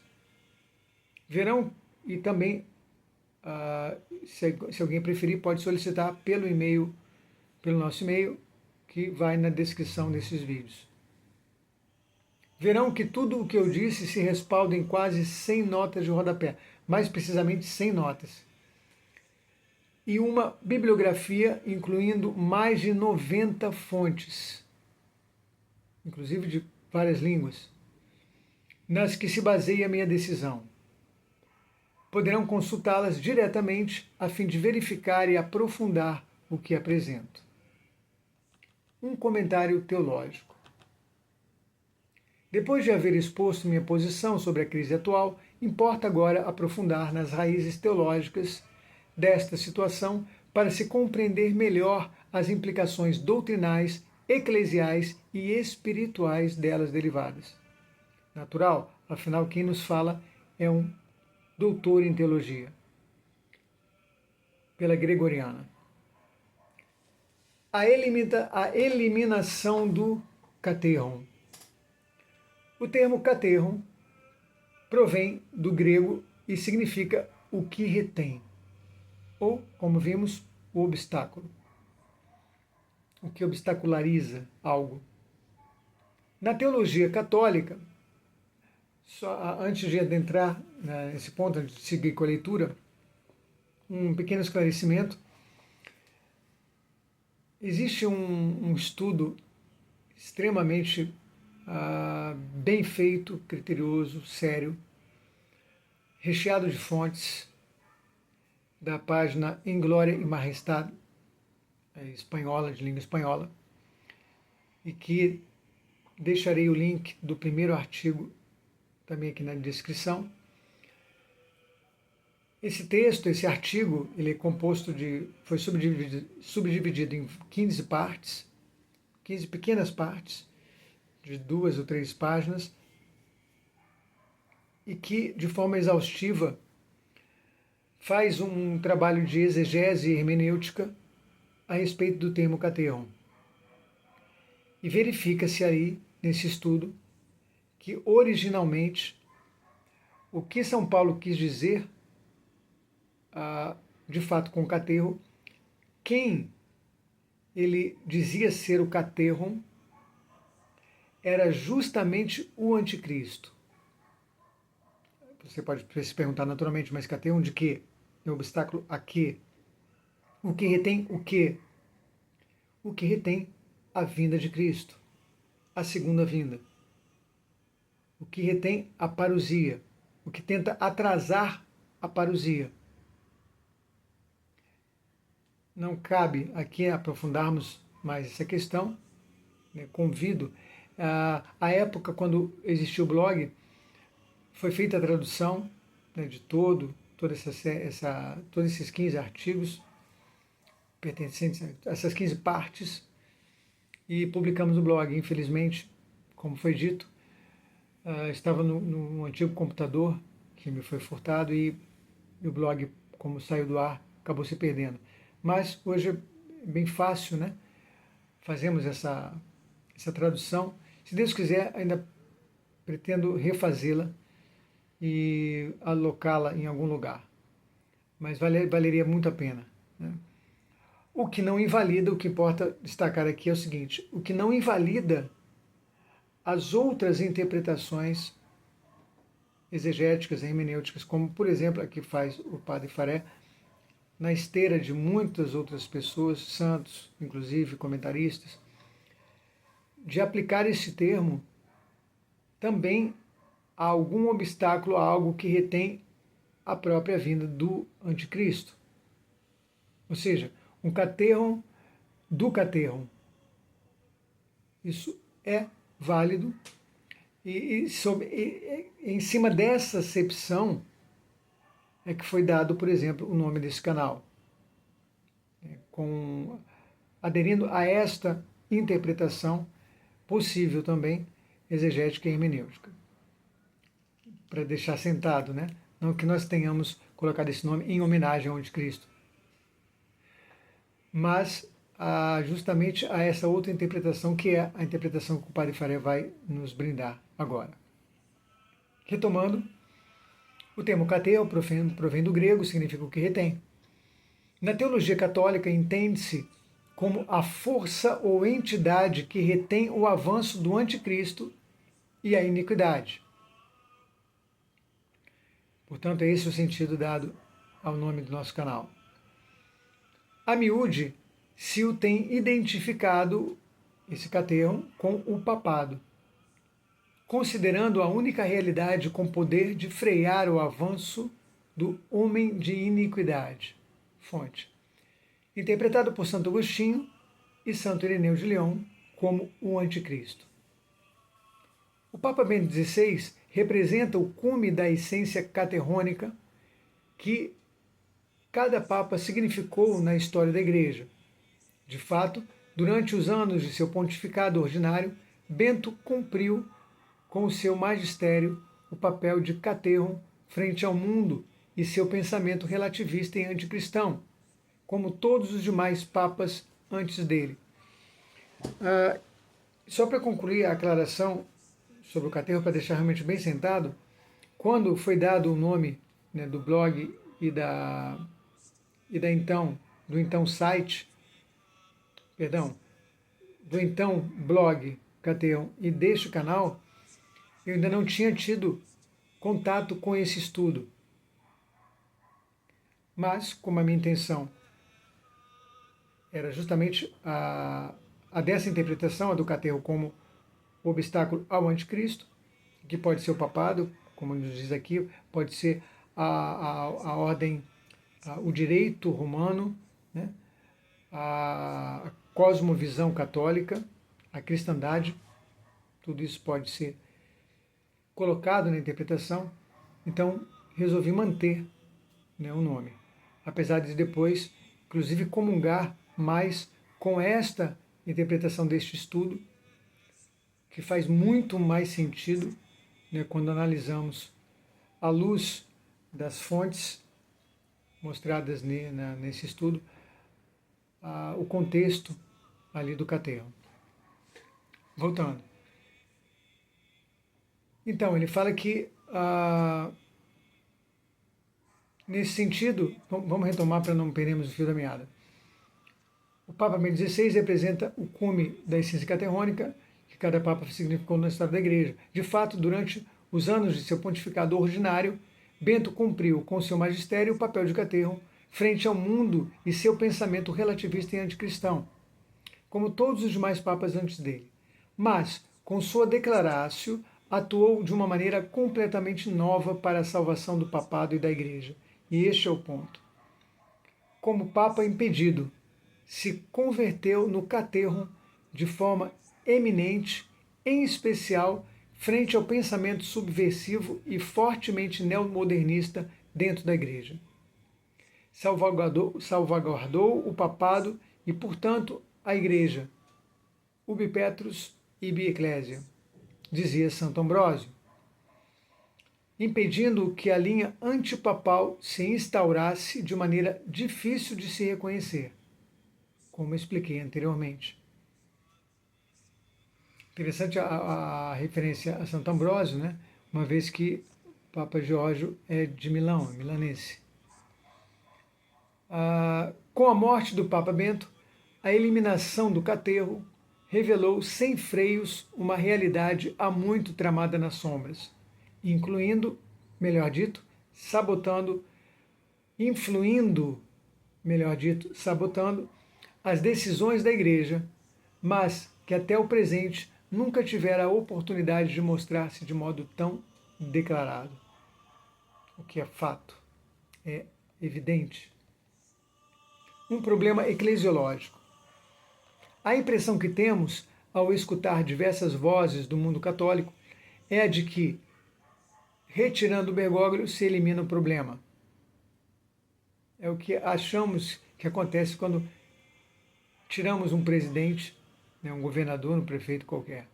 Verão, e também, se alguém preferir, pode solicitar pelo e-mail, pelo nosso e-mail, que vai na descrição desses vídeos. Verão que tudo o que eu disse se respalda em quase 100 notas de rodapé, mais precisamente 100 notas. E uma bibliografia incluindo mais de 90 fontes, inclusive de várias línguas, nas que se baseia a minha decisão. Poderão consultá-las diretamente a fim de verificar e aprofundar o que apresento. Um comentário teológico. Depois de haver exposto minha posição sobre a crise atual, importa agora aprofundar nas raízes teológicas desta situação para se compreender melhor as implicações doutrinais, eclesiais e espirituais delas derivadas. Natural, afinal, quem nos fala é um doutor em teologia, pela Gregoriana. A eliminação do caterron. O termo caterron provém do grego e significa o que retém, ou, como vimos, o obstáculo. o que obstaculariza algo. Na teologia católica, só antes de adentrar nesse ponto, antes de seguir com a leitura, um pequeno esclarecimento. Existe um estudo extremamente bem feito, criterioso, sério, recheado de fontes, da página Em Glória e Majestade, espanhola, de língua espanhola, e que deixarei o link do primeiro artigo também aqui na descrição. Esse texto, esse artigo, ele é composto foi subdividido em 15 partes, 15 pequenas partes, de 2 ou 3 páginas, e que, de forma exaustiva, faz um trabalho de exegese e hermenêutica a respeito do termo cateon. E verifica-se aí, nesse estudo, que originalmente o que São Paulo quis dizer, de fato, com caterro, quem ele dizia ser o caterron era justamente o anticristo. Você pode se perguntar naturalmente, mas caterron de quê? É um obstáculo a quê? O que retém o quê? O que retém a vinda de Cristo, a segunda vinda. O que retém a parousia, o que tenta atrasar a parousia. Não cabe aqui aprofundarmos mais essa questão. Convido. A época, quando existiu o blog, foi feita a tradução de todos esses 15 artigos, pertencentes a essas 15 partes, e publicamos no blog. Infelizmente, como foi dito, estava no antigo computador que me foi furtado e o blog, como saiu do ar, acabou se perdendo. Mas hoje é bem fácil, né? Fazemos essa tradução. Se Deus quiser, ainda pretendo refazê-la e alocá-la em algum lugar. Mas valeria muito a pena, né? O que não invalida, o que importa destacar aqui é o seguinte: o que não invalida as outras interpretações exegéticas, hermenêuticas, como, por exemplo, a que faz o Padre Faré, na esteira de muitas outras pessoas, santos, inclusive comentaristas, de aplicar esse termo também a algum obstáculo, a algo que retém a própria vinda do anticristo. Ou seja, um caterron do caterron. Isso é válido e em cima dessa acepção é que foi dado, por exemplo, o nome desse canal. Aderindo a esta interpretação possível também, exegética e hermenêutica. Para deixar sentado, né? Não que nós tenhamos colocado esse nome em homenagem ao anticristo, mas justamente a essa outra interpretação, que é a interpretação que o Padre Faré vai nos brindar agora. Retomando, o termo caterro provém do grego, significa o que retém. Na teologia católica, entende-se como a força ou entidade que retém o avanço do anticristo e a iniquidade. Portanto, é esse o sentido dado ao nome do nosso canal. A miúde, se o tem identificado, esse caterro, com o papado, considerando a única realidade com poder de frear o avanço do homem de iniquidade. Fonte. Interpretado por Santo Agostinho e Santo Ireneu de Leão como o anticristo. O Papa Bento XVI representa o cume da essência caterrônica que cada Papa significou na história da Igreja. De fato, durante os anos de seu pontificado ordinário, Bento cumpriu com o seu magistério o papel de caterro frente ao mundo e seu pensamento relativista e anticristão, como todos os demais papas antes dele. Só para concluir a aclaração sobre o caterro, para deixar realmente bem sentado, quando foi dado o nome, né, do blog e do então site, do então blog Cateon e deste canal, eu ainda não tinha tido contato com esse estudo. Mas, como a minha intenção era justamente a dessa interpretação, a do Cateon como obstáculo ao anticristo, que pode ser o papado, como nos diz aqui, pode ser a ordem, o direito romano, né? A cosmovisão católica, a cristandade, tudo isso pode ser colocado na interpretação. Então, resolvi manter, né, o nome, apesar de depois, inclusive, comungar mais com esta interpretação deste estudo, que faz muito mais sentido, né, quando analisamos à luz das fontes mostradas nesse estudo, o contexto ali do Cateon. Voltando. Então, ele fala que, nesse sentido, vamos retomar para não perdermos o fio da meada. O Papa Bento XVI representa o cume da essência caterrônica que cada Papa significou na história da Igreja. De fato, durante os anos de seu pontificado ordinário, Bento cumpriu com seu magistério o papel de caterro frente ao mundo e seu pensamento relativista e anticristão, como todos os demais papas antes dele. Mas, com sua declaratio, atuou de uma maneira completamente nova para a salvação do papado e da Igreja. E este é o ponto. Como Papa impedido, se converteu no caterro de forma eminente, em especial frente ao pensamento subversivo e fortemente neomodernista dentro da Igreja. Salvaguardou o papado e, portanto, a Igreja. Ubi Petrus ibi Ecclesia, dizia Santo Ambrósio, impedindo que a linha antipapal se instaurasse de maneira difícil de se reconhecer, como expliquei anteriormente. Interessante a referência a Santo Ambrósio, né? Uma vez que o Papa Giórgio é de Milão, é milanense. Com a morte do Papa Bento, a eliminação do caterro revelou sem freios uma realidade há muito tramada nas sombras, incluindo, melhor dito, sabotando as decisões da Igreja, mas que até o presente nunca tivera a oportunidade de mostrar-se de modo tão declarado. O que é fato, é evidente. Um problema eclesiológico. A impressão que temos ao escutar diversas vozes do mundo católico é a de que, retirando o Bergoglio, se elimina o problema. É o que achamos que acontece quando tiramos um presidente, né, um governador, um prefeito qualquer.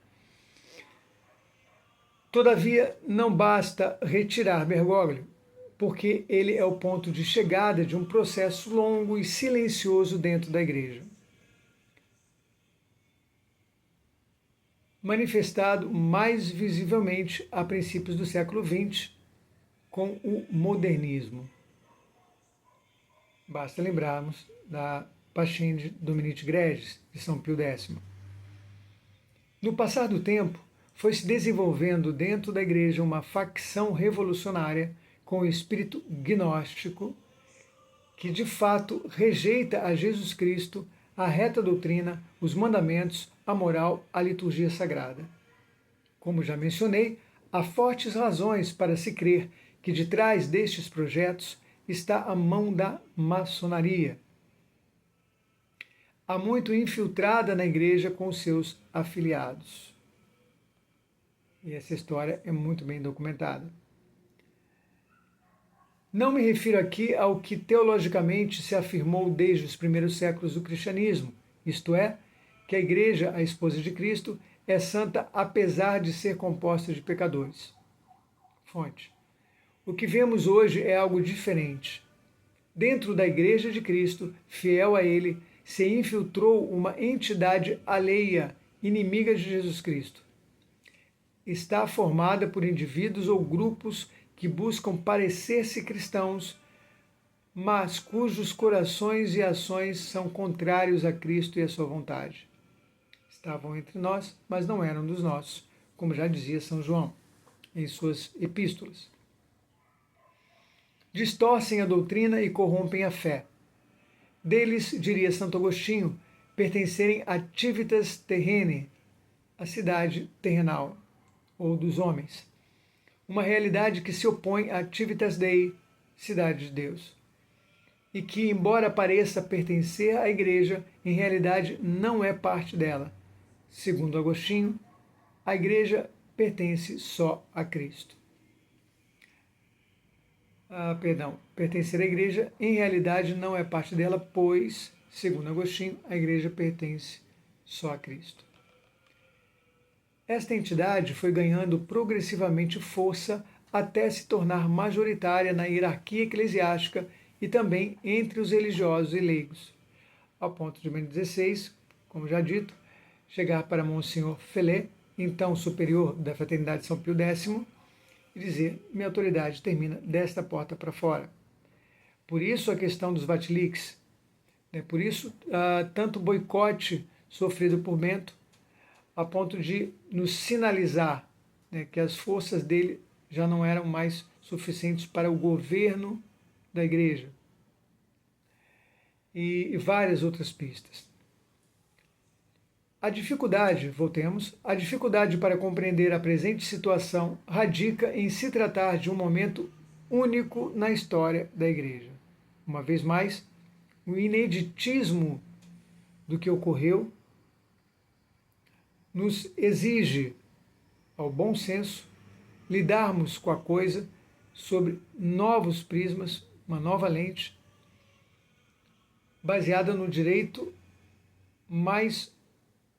Todavia, não basta retirar Bergoglio, porque ele é o ponto de chegada de um processo longo e silencioso dentro da Igreja, manifestado mais visivelmente a princípios do século XX com o modernismo. Basta lembrarmos da Pascendi Dominici Gregis, de São Pio X. No passar do tempo, foi se desenvolvendo dentro da Igreja uma facção revolucionária com o espírito gnóstico, que de fato rejeita a Jesus Cristo, a reta doutrina, os mandamentos, a moral, a liturgia sagrada. Como já mencionei, há fortes razões para se crer que de trás destes projetos está a mão da maçonaria, há muito infiltrada na Igreja com seus afiliados. E essa história é muito bem documentada. Não me refiro aqui ao que teologicamente se afirmou desde os primeiros séculos do cristianismo, isto é, que a Igreja, a esposa de Cristo, é santa apesar de ser composta de pecadores. Fonte. O que vemos hoje é algo diferente. Dentro da Igreja de Cristo, fiel a Ele, se infiltrou uma entidade alheia, inimiga de Jesus Cristo. Está formada por indivíduos ou grupos que buscam parecer-se cristãos, mas cujos corações e ações são contrários a Cristo e a sua vontade. estavam entre nós, mas não eram dos nossos, como já dizia São João em suas epístolas. Distorcem a doutrina e corrompem a fé. Deles, diria Santo Agostinho, pertencerem a civitas terrene, a cidade terrenal, ou dos homens. Uma realidade que se opõe a civitas Dei, cidade de Deus. E que, embora pareça pertencer à igreja, em realidade não é parte dela. Segundo Agostinho, a igreja pertence só a Cristo. Pertencer à igreja, em realidade não é parte dela, pois, segundo Agostinho, a igreja pertence só a Cristo. Esta entidade foi ganhando progressivamente força até se tornar majoritária na hierarquia eclesiástica e também entre os religiosos e leigos, ao ponto de Bento XVI, como já dito, chegar para Monsenhor Felé, então superior da Fraternidade São Pio X, e dizer: minha autoridade termina desta porta para fora. Por isso a questão dos Vatiliks, por isso tanto boicote sofrido por Bento, a ponto de nos sinalizar que as forças dele já não eram mais suficientes para o governo da igreja. E várias outras pistas. A dificuldade, voltemos, a dificuldade para compreender a presente situação radica em se tratar de um momento único na história da igreja. Uma vez mais, o ineditismo do que ocorreu nos exige, ao bom senso, lidarmos com a coisa sobre novos prismas, uma nova lente, baseada no direito mais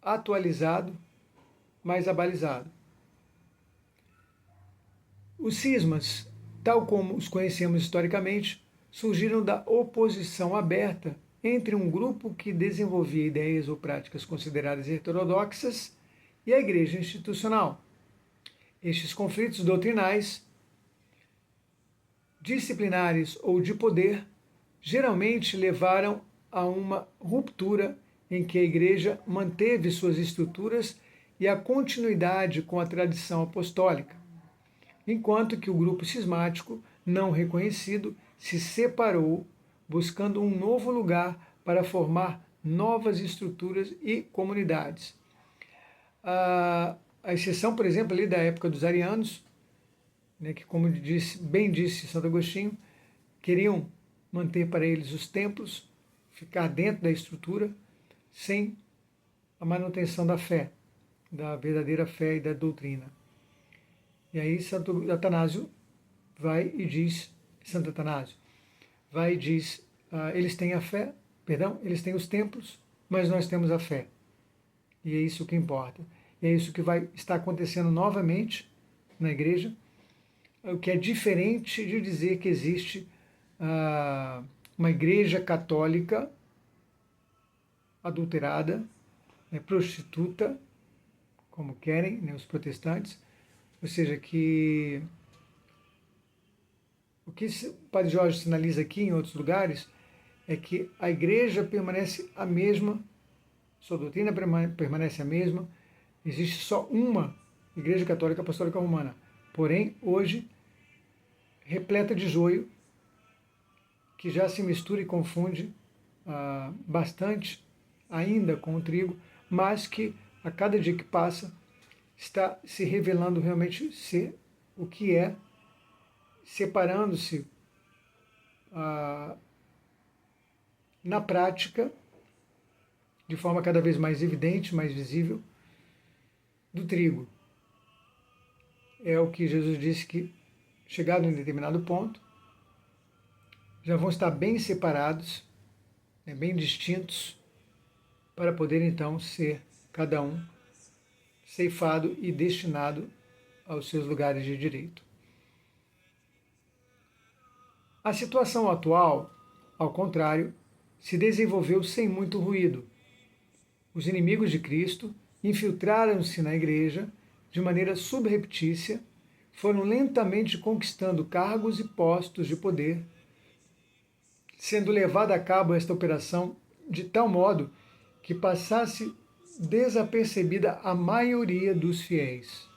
atualizado, mais abalizado. Os cismas, tal como os conhecemos historicamente, surgiram da oposição aberta entre um grupo que desenvolvia ideias ou práticas consideradas heterodoxas e a igreja institucional. Estes conflitos doutrinais, disciplinares ou de poder, geralmente levaram a uma ruptura em que a igreja manteve suas estruturas e a continuidade com a tradição apostólica, enquanto que o grupo cismático, não reconhecido, se separou, buscando um novo lugar para formar novas estruturas e comunidades. A exceção, por exemplo, ali da época dos arianos, que, como bem disse Santo Agostinho, queriam manter para eles os templos, ficar dentro da estrutura, sem a manutenção da fé, da verdadeira fé e da doutrina. E aí Santo Atanásio vai e diz, Santo Atanásio vai e diz, eles têm a fé, eles têm os templos, mas nós temos a fé. E é isso que importa. E é isso que vai estar acontecendo novamente na igreja, o que é diferente de dizer que existe uma igreja católica adulterada, prostituta, como querem os protestantes, ou seja, que o que o Padre Jorge sinaliza aqui em outros lugares é que a igreja permanece a mesma, sua doutrina permanece a mesma, existe só uma igreja católica apostólica romana, porém, hoje, repleta de joio, que já se mistura e confunde bastante ainda com o trigo, mas que a cada dia que passa está se revelando realmente ser o que é, separando-se na prática, de forma cada vez mais evidente, mais visível, do trigo. É o que Jesus disse que, chegado em determinado ponto, já vão estar bem separados, bem distintos, para poder então ser cada um ceifado e destinado aos seus lugares de direito. A situação atual, ao contrário, se desenvolveu sem muito ruído. Os inimigos de Cristo infiltraram-se na igreja de maneira subreptícia, foram lentamente conquistando cargos e postos de poder, sendo levada a cabo esta operação de tal modo que passasse desapercebida a maioria dos fiéis,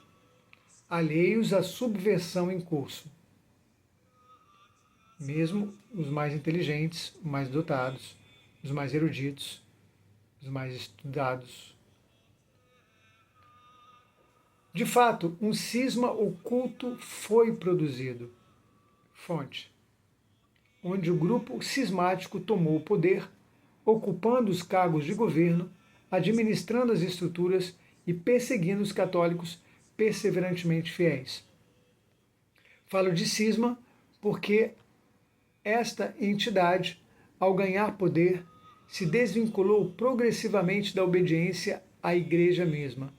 alheios à subversão em curso. Mesmo os mais inteligentes, os mais dotados, os mais eruditos, os mais estudados. De fato, um cisma oculto foi produzido. Fonte: onde o grupo cismático tomou o poder, ocupando os cargos de governo, administrando as estruturas e perseguindo os católicos perseverantemente fiéis. Falo de cisma porque esta entidade, ao ganhar poder, se desvinculou progressivamente da obediência à Igreja mesma,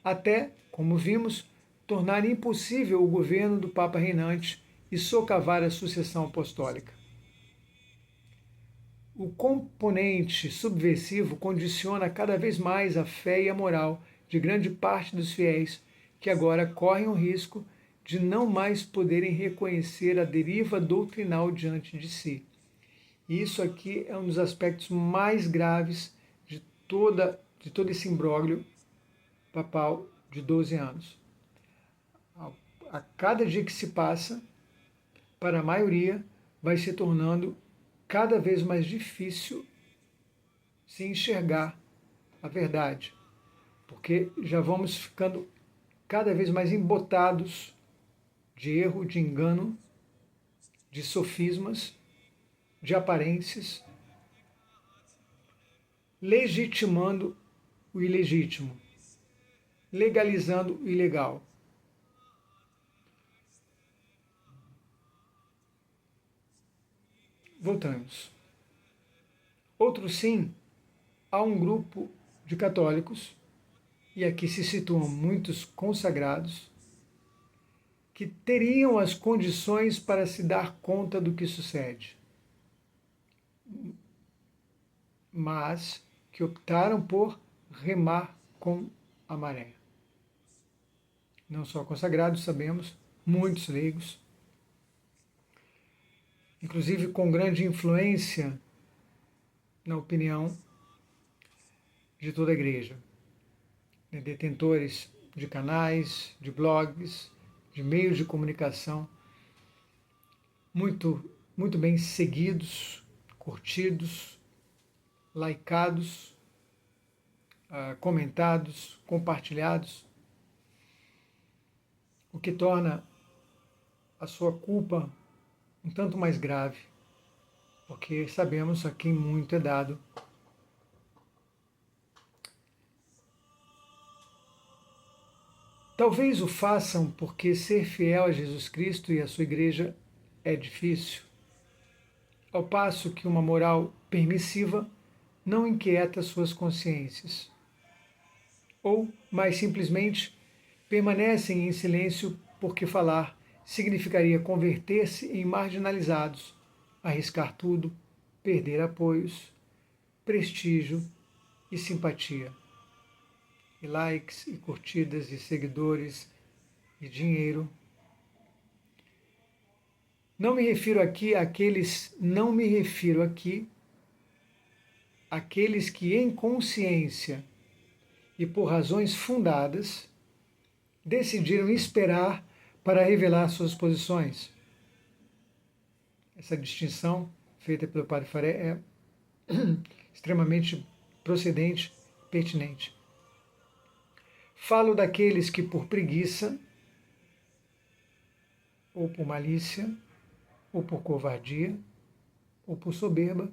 até, como vimos, tornar impossível o governo do Papa reinante e socavar a sucessão apostólica. O componente subversivo condiciona cada vez mais a fé e a moral de grande parte dos fiéis, que agora correm o risco de não mais poderem reconhecer a deriva doutrinal diante de si. E isso aqui é um dos aspectos mais graves de todo esse imbróglio papal de 12 anos. A cada dia que se passa, para a maioria, vai se tornando cada vez mais difícil se enxergar a verdade, porque já vamos ficando cada vez mais embotados de erro, de engano, de sofismas, de aparências, legitimando o ilegítimo, legalizando o ilegal. Voltamos. Outro sim, há um grupo de católicos, e aqui se situam muitos consagrados, que teriam as condições para se dar conta do que sucede, mas que optaram por remar com a maré. Não só consagrados, sabemos, muitos leigos, inclusive com grande influência na opinião de toda a igreja, detentores de canais, de blogs, de meios de comunicação, muito bem seguidos, curtidos, likeados, comentados, compartilhados, o que torna a sua culpa um tanto mais grave, porque sabemos a quem muito é dado. Talvez o façam porque ser fiel a Jesus Cristo e a sua igreja é difícil, ao passo que uma moral permissiva não inquieta suas consciências. Ou, mais simplesmente, permanecem em silêncio porque falar significaria converter-se em marginalizados, arriscar tudo, perder apoios, prestígio e simpatia, e likes, e curtidas, e seguidores, e dinheiro. Não me refiro aqui àqueles que em consciência e por razões fundadas decidiram esperar para revelar suas posições. Essa distinção feita pelo Padre Faré é extremamente procedente, pertinente. Falo daqueles que por preguiça, ou por malícia, ou por covardia, ou por soberba,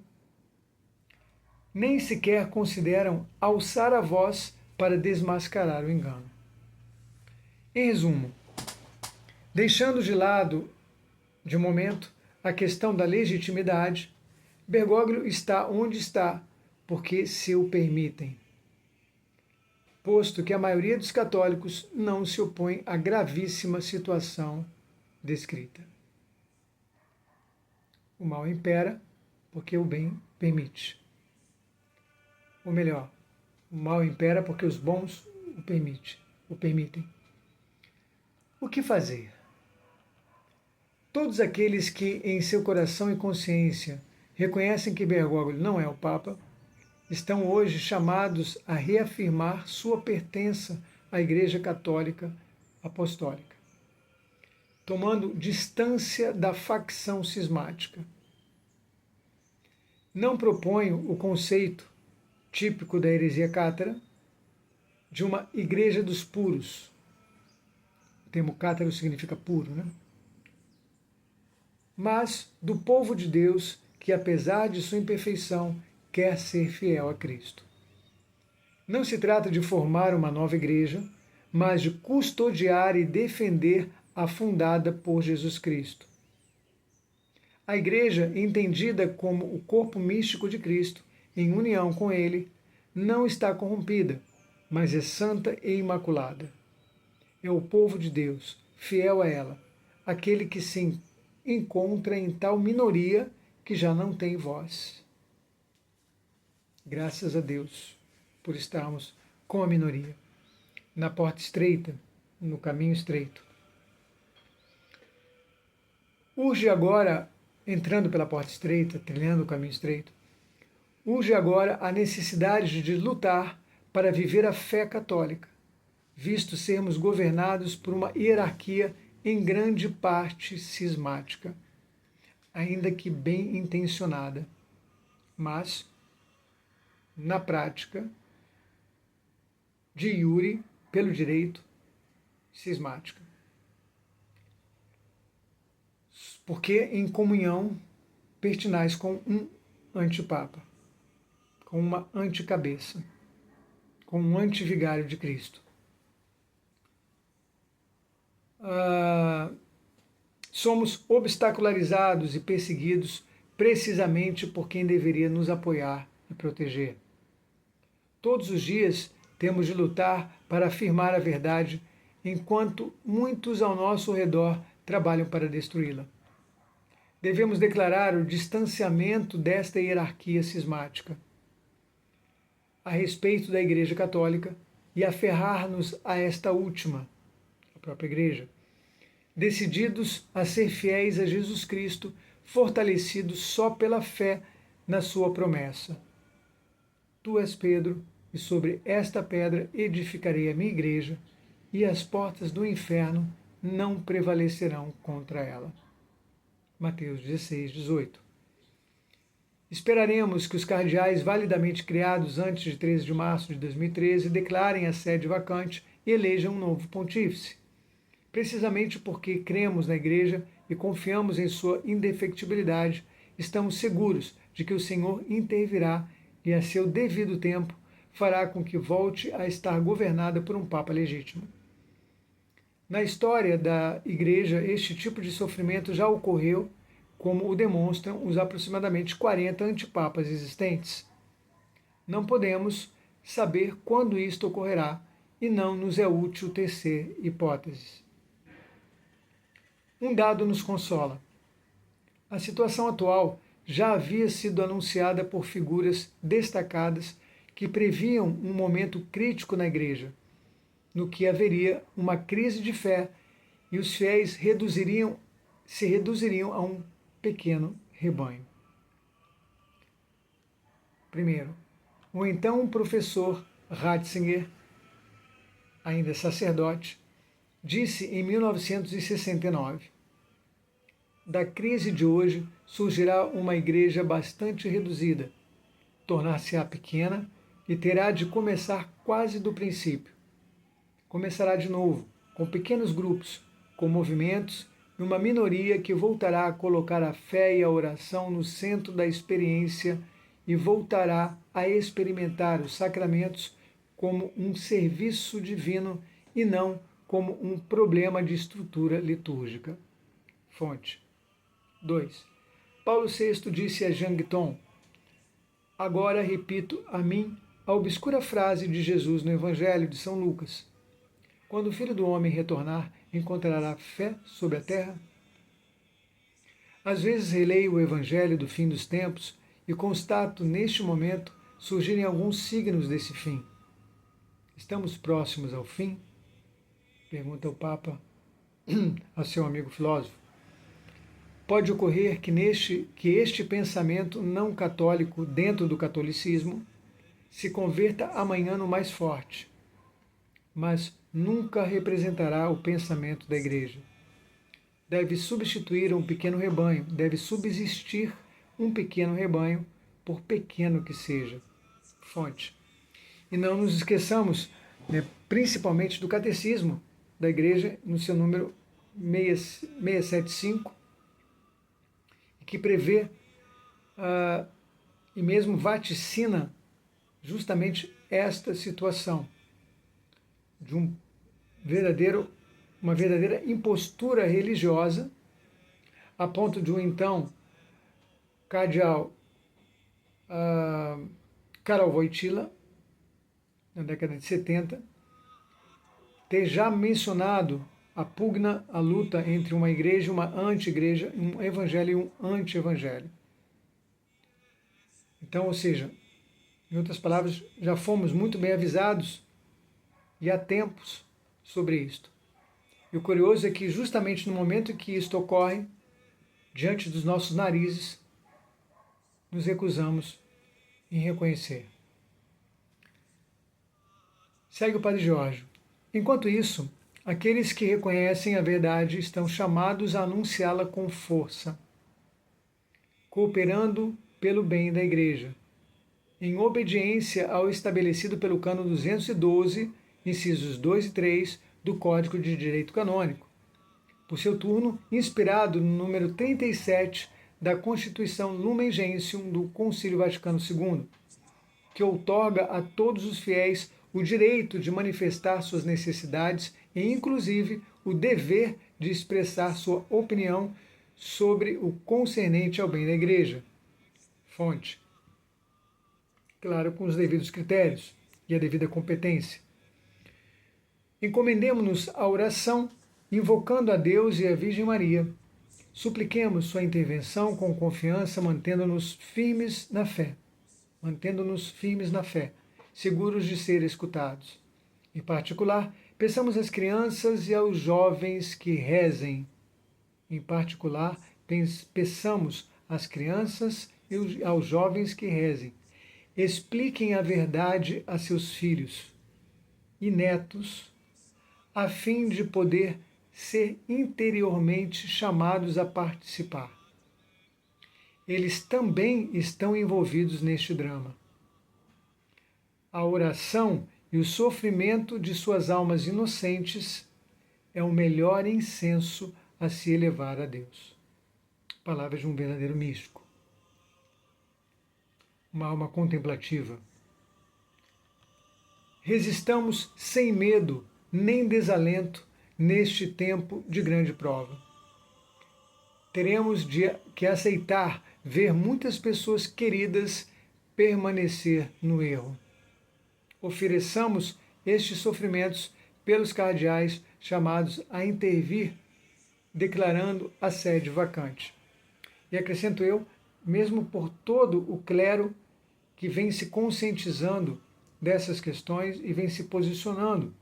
nem sequer consideram alçar a voz para desmascarar o engano. Em resumo, deixando de lado, de momento, a questão da legitimidade, Bergoglio está onde está porque se o permitem, posto que a maioria dos católicos não se opõe à gravíssima situação descrita. O mal impera porque o bem permite. Ou melhor, o mal impera porque os bons o permitem. O que fazer? Todos aqueles que, em seu coração e consciência, reconhecem que Bergoglio não é o Papa, estão hoje chamados a reafirmar sua pertença à Igreja Católica Apostólica, tomando distância da facção cismática. Não proponho o conceito típico da heresia cátara de uma igreja dos puros. O termo cátaro significa puro, né? Mas do povo de Deus que, apesar de sua imperfeição, quer ser fiel a Cristo. Não se trata de formar uma nova igreja, mas de custodiar e defender a fundada por Jesus Cristo. A igreja, entendida como o corpo místico de Cristo, em união com Ele, não está corrompida, mas é santa e imaculada. É o povo de Deus, fiel a ela, aquele que se encontra em tal minoria que já não tem voz. Graças a Deus por estarmos com a minoria, na porta estreita, no caminho estreito. Urge agora, entrando pela porta estreita, trilhando o caminho estreito, urge agora a necessidade de lutar para viver a fé católica, visto sermos governados por uma hierarquia em grande parte cismática, ainda que bem intencionada, mas, na prática, de iure, pelo direito, cismática. Porque em comunhão pertinaz com um antipapa, com uma anticabeça, com um antivigário de Cristo. Somos obstacularizados e perseguidos precisamente por quem deveria nos apoiar e proteger. Todos os dias temos de lutar para afirmar a verdade, enquanto muitos ao nosso redor trabalham para destruí-la. Devemos declarar o distanciamento desta hierarquia cismática a respeito da Igreja Católica e aferrar-nos a esta última, a própria Igreja, decididos a ser fiéis a Jesus Cristo, fortalecidos só pela fé na sua promessa. Tu és Pedro, e sobre esta pedra edificarei a minha igreja, e as portas do inferno não prevalecerão contra ela. Mateus 16, 18. Esperaremos que os cardeais validamente criados antes de 13 de março de 2013 declarem a sede vacante e elejam um novo pontífice. Precisamente porque cremos na Igreja e confiamos em sua indefectibilidade, estamos seguros de que o Senhor intervirá e, a seu devido tempo, fará com que volte a estar governada por um Papa legítimo. Na história da Igreja, este tipo de sofrimento já ocorreu, como o demonstram os aproximadamente 40 antipapas existentes. Não podemos saber quando isto ocorrerá e não nos é útil tecer hipóteses. Um dado nos consola. A situação atual já havia sido anunciada por figuras destacadas que previam um momento crítico na Igreja, no que haveria uma crise de fé e os fiéis se reduziriam a um pequeno rebanho. Primeiro, o então professor Ratzinger, ainda sacerdote, disse em 1969: da crise de hoje surgirá uma igreja bastante reduzida, tornar-se-á pequena e terá de começar quase do princípio. Começará de novo, com pequenos grupos, com movimentos e uma minoria que voltará a colocar a fé e a oração no centro da experiência e voltará a experimentar os sacramentos como um serviço divino e não como um problema de estrutura litúrgica. Fonte. 2. Paulo VI disse a Jean Guiton: agora repito a mim a obscura frase de Jesus no Evangelho de São Lucas: quando o Filho do Homem retornar, encontrará fé sobre a terra? Às vezes releio o Evangelho do fim dos tempos e constato neste momento surgirem alguns signos desse fim. Estamos próximos ao fim? Pergunta o Papa a seu amigo filósofo. Pode ocorrer que este pensamento não católico dentro do catolicismo se converta amanhã no mais forte, mas nunca representará o pensamento da igreja. Deve substituir um pequeno rebanho, deve subsistir um pequeno rebanho, por pequeno que seja. Fonte. E não nos esqueçamos, né, principalmente do catecismo da igreja, no seu número 675, que prevê e mesmo vaticina justamente esta situação de uma verdadeira impostura religiosa, a ponto de um então cardeal Karol Wojtyła, na década de 70, ter já mencionado a pugna, a luta entre uma igreja e uma anti-igreja, um evangelho e um anti-evangelho. Então, ou seja, em outras palavras, já fomos muito bem avisados e há tempos sobre isto. E o curioso é que justamente no momento em que isto ocorre, diante dos nossos narizes, nos recusamos em reconhecer. Segue o Padre Jorge. Enquanto isso, aqueles que reconhecem a verdade estão chamados a anunciá-la com força, cooperando pelo bem da Igreja, em obediência ao estabelecido pelo Cânon 212, incisos 2 e 3 do Código de Direito Canônico, por seu turno, inspirado no número 37 da Constituição Lumen Gentium do Concílio Vaticano II, que outorga a todos os fiéis o direito de manifestar suas necessidades e, inclusive, o dever de expressar sua opinião sobre o concernente ao bem da Igreja. Fonte. Claro, com os devidos critérios e a devida competência. Encomendemo-nos à oração, invocando a Deus e a Virgem Maria. Supliquemos sua intervenção com confiança, mantendo-nos firmes na fé. Seguros de ser escutados. Em particular, peçamos às crianças e aos jovens que rezem. Expliquem a verdade a seus filhos e netos, a fim de poder ser interiormente chamados a participar. Eles também estão envolvidos neste drama. A oração e o sofrimento de suas almas inocentes é o melhor incenso a se elevar a Deus. Palavras de um verdadeiro místico. Uma alma contemplativa. Resistamos sem medo nem desalento neste tempo de grande prova. Teremos que aceitar ver muitas pessoas queridas permanecer no erro. Ofereçamos estes sofrimentos pelos cardeais chamados a intervir, declarando a sede vacante. E acrescento eu, mesmo por todo o clero que vem se conscientizando dessas questões e vem se posicionando,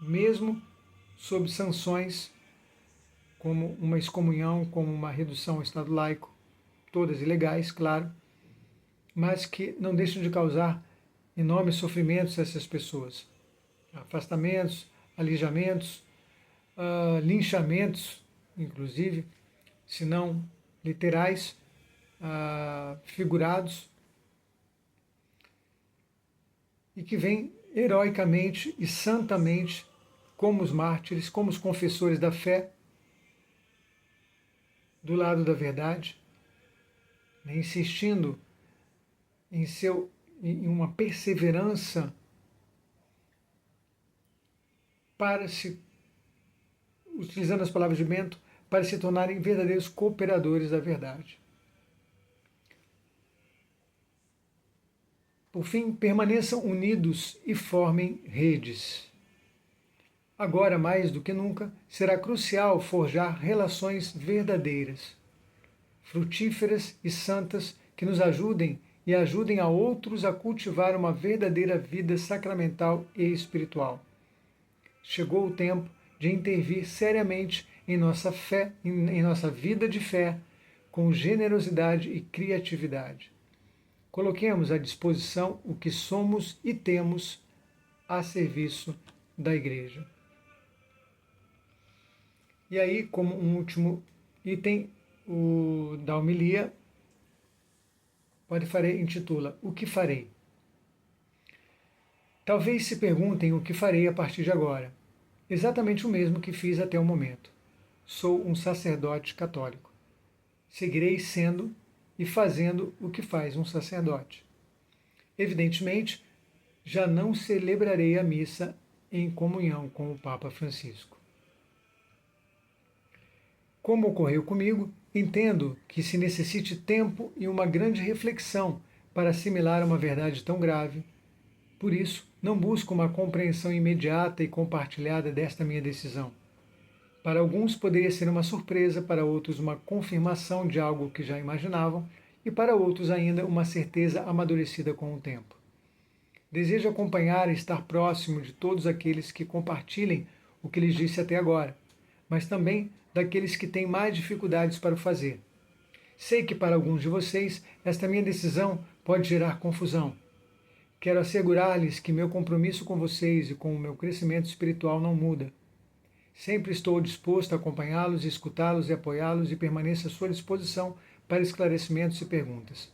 mesmo sob sanções como uma excomunhão, como uma redução ao Estado laico, todas ilegais, claro, mas que não deixam de causar enormes sofrimentos a essas pessoas. Afastamentos, alijamentos, linchamentos, inclusive, se não literais, figurados, e que vêm heroicamente e santamente, como os mártires, como os confessores da fé, do lado da verdade, né, insistindo em uma perseverança para se, utilizando as palavras de Bento, para se tornarem verdadeiros cooperadores da verdade. Por fim, permaneçam unidos e formem redes. Agora, mais do que nunca, será crucial forjar relações verdadeiras, frutíferas e santas que nos ajudem e ajudem a outros a cultivar uma verdadeira vida sacramental e espiritual. Chegou o tempo de intervir seriamente em nossa fé, em nossa vida de fé, com generosidade e criatividade. coloquemos à disposição o que somos e temos a serviço da Igreja. E aí, como um último item, o da homilia, intitula O que farei? Talvez se perguntem o que farei a partir de agora. Exatamente o mesmo que fiz até o momento. Sou um sacerdote católico. Seguirei sendo e fazendo o que faz um sacerdote. Evidentemente, já não celebrarei a missa em comunhão com o Papa Francisco. Como ocorreu comigo, entendo que se necessite tempo e uma grande reflexão para assimilar uma verdade tão grave. Por isso, não busco uma compreensão imediata e compartilhada desta minha decisão. Para alguns poderia ser uma surpresa, para outros uma confirmação de algo que já imaginavam e para outros ainda uma certeza amadurecida com o tempo. Desejo acompanhar e estar próximo de todos aqueles que compartilhem o que lhes disse até agora, mas também daqueles que têm mais dificuldades para o fazer. Sei que para alguns de vocês esta minha decisão pode gerar confusão. Quero assegurar-lhes que meu compromisso com vocês e com o meu crescimento espiritual não muda. Sempre estou disposto a acompanhá-los, escutá-los e apoiá-los e permaneço à sua disposição para esclarecimentos e perguntas.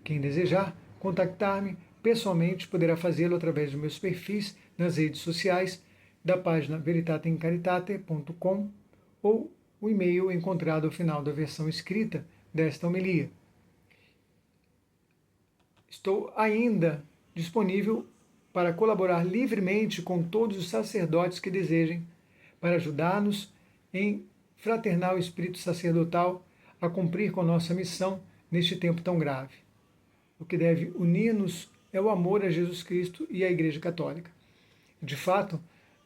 Quem desejar contactar-me pessoalmente poderá fazê-lo através dos meus perfis nas redes sociais, da página veritatemcaritate.com ou o e-mail encontrado ao final da versão escrita desta homilia. Estou ainda disponível para colaborar livremente com todos os sacerdotes que desejem, para ajudar-nos em fraternal espírito sacerdotal a cumprir com nossa missão neste tempo tão grave. O que deve unir-nos é o amor a Jesus Cristo e à Igreja Católica. De fato,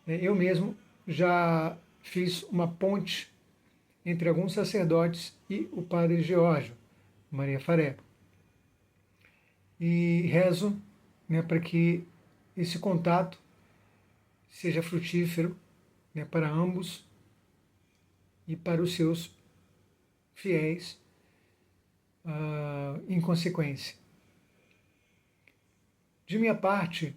eu mesmo já fiz uma ponte entre alguns sacerdotes e o padre Geórgio Maria Faré. E rezo, para que esse contato seja frutífero, para ambos e para os seus fiéis, em consequência. De minha parte,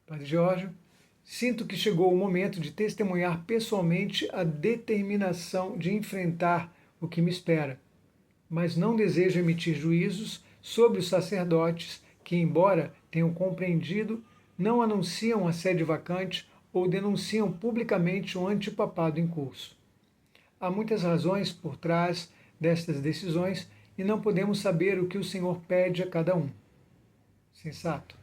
Padre Geórgio, sinto que chegou o momento de testemunhar pessoalmente a determinação de enfrentar o que me espera, mas não desejo emitir juízos sobre os sacerdotes que, embora tenham compreendido, não anunciam a sede vacante ou denunciam publicamente o antipapado em curso. Há muitas razões por trás destas decisões e não podemos saber o que o Senhor pede a cada um. Sensato.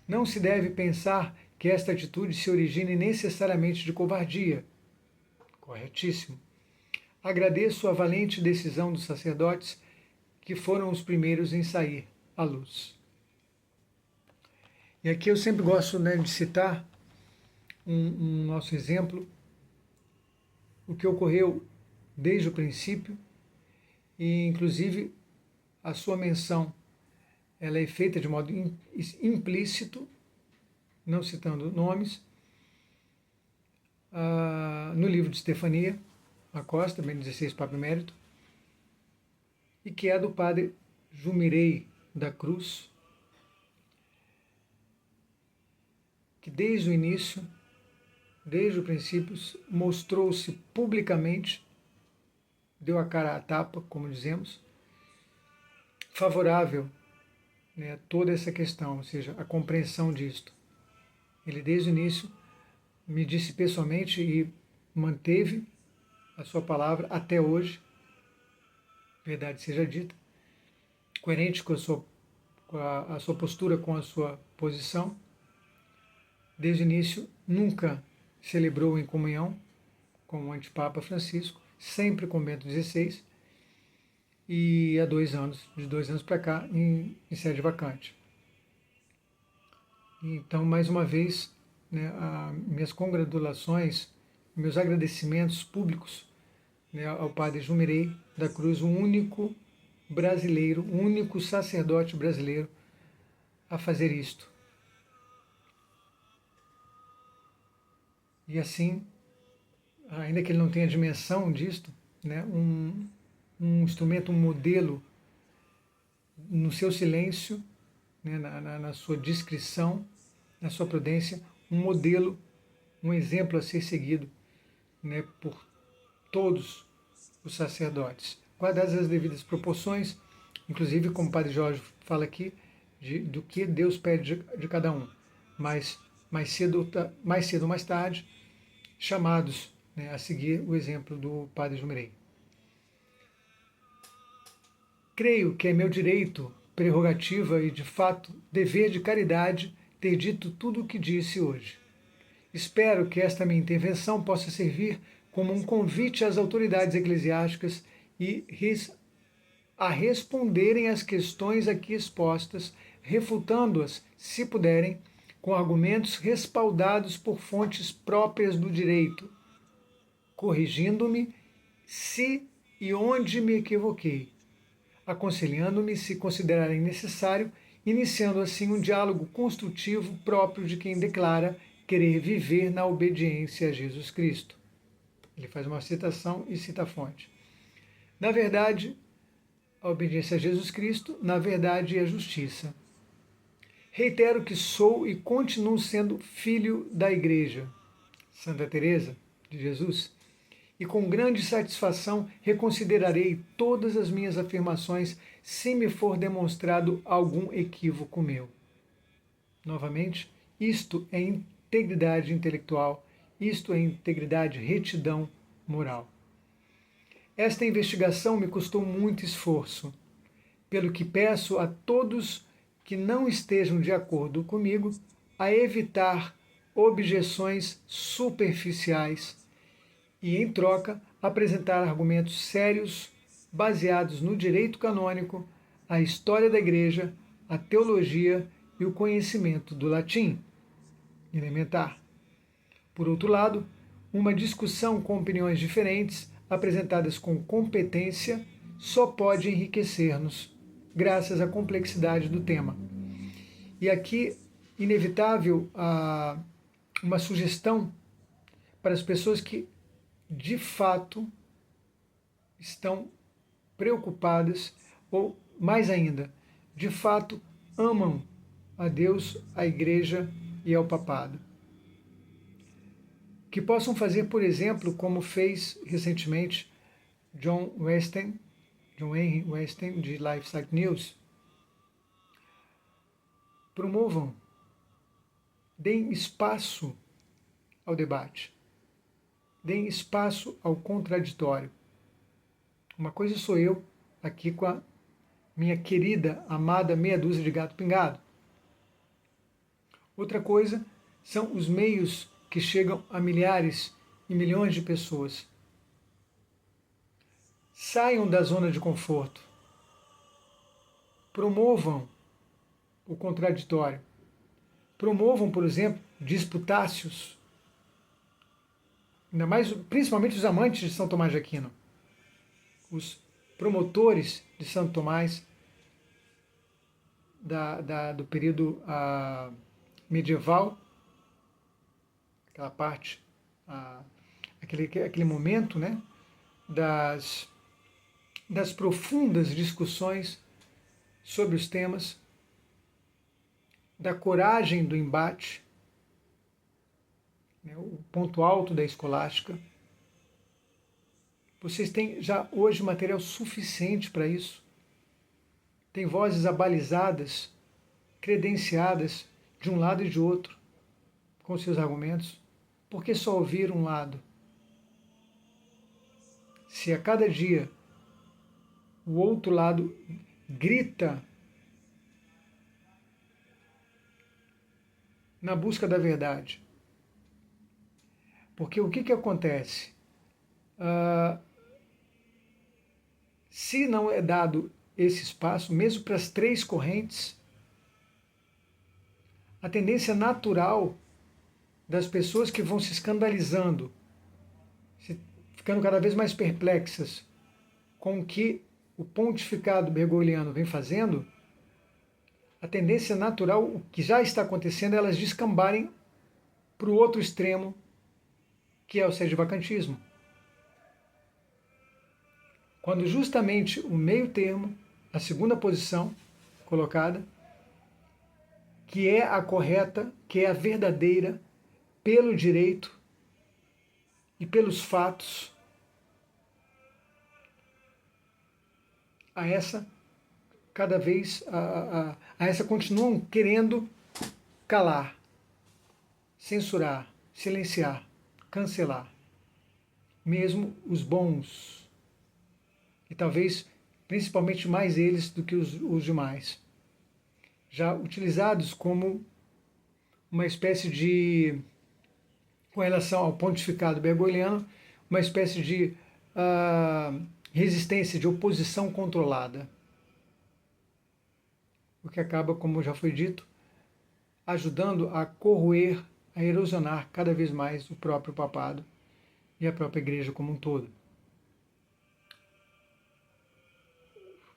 Não se deve pensar que esta atitude se origine necessariamente de covardia. Corretíssimo. Agradeço a valente decisão dos sacerdotes que foram os primeiros em sair à luz. E aqui eu sempre gosto, de citar um nosso exemplo, o que ocorreu desde o princípio, e inclusive a sua menção ela é feita de modo implícito, não citando nomes, no livro de Estefania Acosta, Bento XVI, Papa Emérito, e que é do padre Jumirei da Cruz, que desde o início, desde o princípio, mostrou-se publicamente, deu a cara à tapa, como dizemos, favorável, a toda essa questão, ou seja, a compreensão disto. Ele, desde o início, me disse pessoalmente e manteve a sua palavra até hoje, verdade seja dita, coerente com a sua postura, com a sua posição. Desde o início, nunca celebrou em comunhão com o antipapa Francisco, sempre com Bento XVI, e há de 2 anos para cá, em sede vacante. Então, mais uma vez, minhas congratulações, meus agradecimentos públicos, ao padre Jumirei da Cruz, o único brasileiro, o único sacerdote brasileiro a fazer isto. E assim, ainda que ele não tenha dimensão disto, um instrumento, um modelo no seu silêncio, né, na sua discrição, na sua prudência, um modelo, um exemplo a ser seguido, né, por todos os sacerdotes, guardadas as devidas proporções, inclusive como o Padre Jorge fala aqui, do que Deus pede de cada um, mas mais cedo ou mais tarde, chamados, né, a seguir o exemplo do Padre Jumirei. Creio que é meu direito, prerrogativa e, de fato, dever de caridade ter dito tudo o que disse hoje. Espero que esta minha intervenção possa servir como um convite às autoridades eclesiásticas a responderem às questões aqui expostas, refutando-as, se puderem, com argumentos respaldados por fontes próprias do direito, corrigindo-me se e onde me equivoquei, aconselhando-me se considerarem necessário, iniciando assim um diálogo construtivo próprio de quem declara querer viver na obediência a Jesus Cristo. Ele faz uma citação e cita a fonte. Na verdade, a obediência a Jesus Cristo, na verdade, é justiça. Reitero que sou e continuo sendo filho da Igreja, Santa Teresa de Jesus, e com grande satisfação reconsiderarei todas as minhas afirmações se me for demonstrado algum equívoco meu. Novamente, isto é integridade intelectual, isto é integridade, retidão moral. Esta investigação me custou muito esforço, pelo que peço a todos que não estejam de acordo comigo a evitar objeções superficiais e, em troca, apresentar argumentos sérios baseados no direito canônico, a história da Igreja, a teologia e o conhecimento do latim elementar. Por outro lado, uma discussão com opiniões diferentes, apresentadas com competência, só pode enriquecer-nos, graças à complexidade do tema. E aqui, inevitável, uma sugestão para as pessoas que, de fato, estão preocupadas, ou, mais ainda, de fato, amam a Deus, a Igreja e ao Papado. Que possam fazer, por exemplo, como fez recentemente John Henry Westen, de LifeSite News. Promovam, deem espaço ao debate, deem espaço ao contraditório. Uma coisa sou eu aqui com a minha querida, amada meia dúzia de gato pingado. Outra coisa são os meios que chegam a milhares e milhões de pessoas. Saiam da zona de conforto. Promovam o contraditório. Promovam, por exemplo, disputácios. Ainda mais, principalmente os amantes de São Tomás de Aquino. Os promotores de Santo Tomás do período medieval, aquela parte, aquele momento, né, das profundas discussões sobre os temas, da coragem do embate, né, o ponto alto da escolástica. Vocês têm já hoje material suficiente para isso. Tem vozes abalizadas, credenciadas de um lado e de outro, com seus argumentos. Por que só ouvir um lado? Se a cada dia o outro lado grita na busca da verdade. Porque o que acontece? Se não é dado esse espaço, mesmo para as três correntes, a tendência natural das pessoas que vão se escandalizando, ficando cada vez mais perplexas com o que o pontificado bergogliano vem fazendo, a tendência natural, o que já está acontecendo, é elas descambarem para o outro extremo, que é o sede-vacantismo. Quando justamente o meio termo, a segunda posição, colocada, que é a correta, que é a verdadeira, pelo direito e pelos fatos, a essa cada vez a essa continuam querendo calar, censurar, silenciar, cancelar, mesmo os bons, e talvez principalmente mais eles do que os demais, já utilizados como uma espécie de, com relação ao pontificado bergogliano, uma espécie de resistência, de oposição controlada, o que acaba, como já foi dito, ajudando a corroer, a erosionar cada vez mais o próprio papado e a própria igreja como um todo.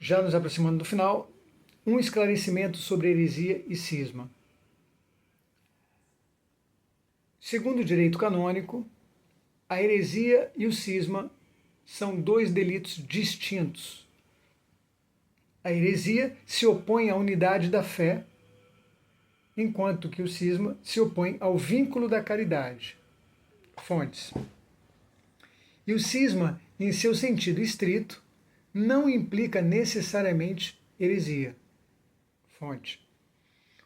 Já nos aproximando do final, um esclarecimento sobre heresia e cisma. Segundo o direito canônico, a heresia e o cisma são dois delitos distintos. A heresia se opõe à unidade da fé, enquanto que o cisma se opõe ao vínculo da caridade. Fontes. E o cisma, em seu sentido estrito, não implica necessariamente heresia. Fonte.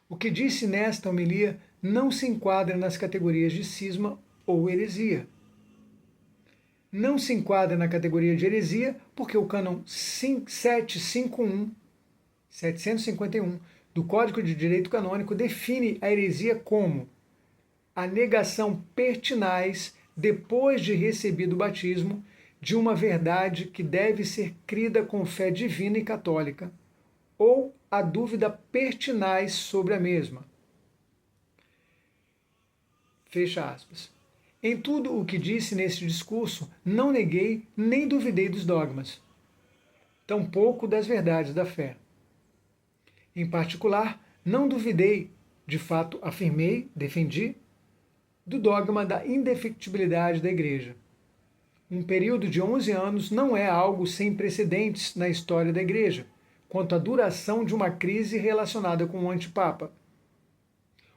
O que disse nesta homilia não se enquadra nas categorias de cisma ou heresia. Não se enquadra na categoria de heresia porque o cânon 751 do Código de Direito Canônico define a heresia como a negação pertinaz, depois de recebido o batismo, de uma verdade que deve ser crida com fé divina e católica, ou a dúvida pertinaz sobre a mesma. Fecha aspas. Em tudo o que disse neste discurso, não neguei nem duvidei dos dogmas, tampouco das verdades da fé. Em particular, não duvidei, de fato afirmei, defendi, do dogma da indefectibilidade da Igreja. Um período de 11 anos não é algo sem precedentes na história da Igreja, quanto à duração de uma crise relacionada com o antipapa.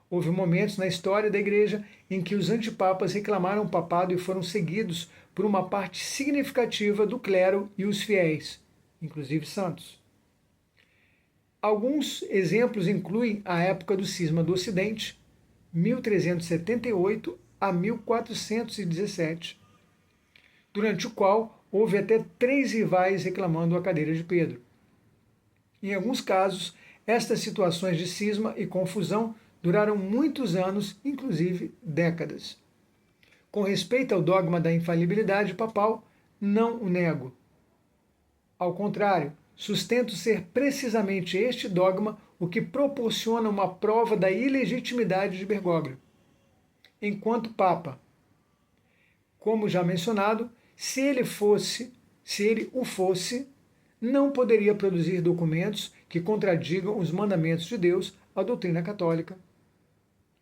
Houve momentos na história da Igreja em que os antipapas reclamaram o papado e foram seguidos por uma parte significativa do clero e os fiéis, inclusive santos. Alguns exemplos incluem a época do cisma do Ocidente, 1378 a 1417, durante o qual houve até 3 rivais reclamando a cadeira de Pedro. Em alguns casos, estas situações de cisma e confusão duraram muitos anos, inclusive décadas. Com respeito ao dogma da infalibilidade papal, não o nego. Ao contrário, sustento ser precisamente este dogma o que proporciona uma prova da ilegitimidade de Bergoglio, enquanto Papa. Como já mencionado, se ele o fosse, não poderia produzir documentos que contradigam os mandamentos de Deus, a doutrina católica,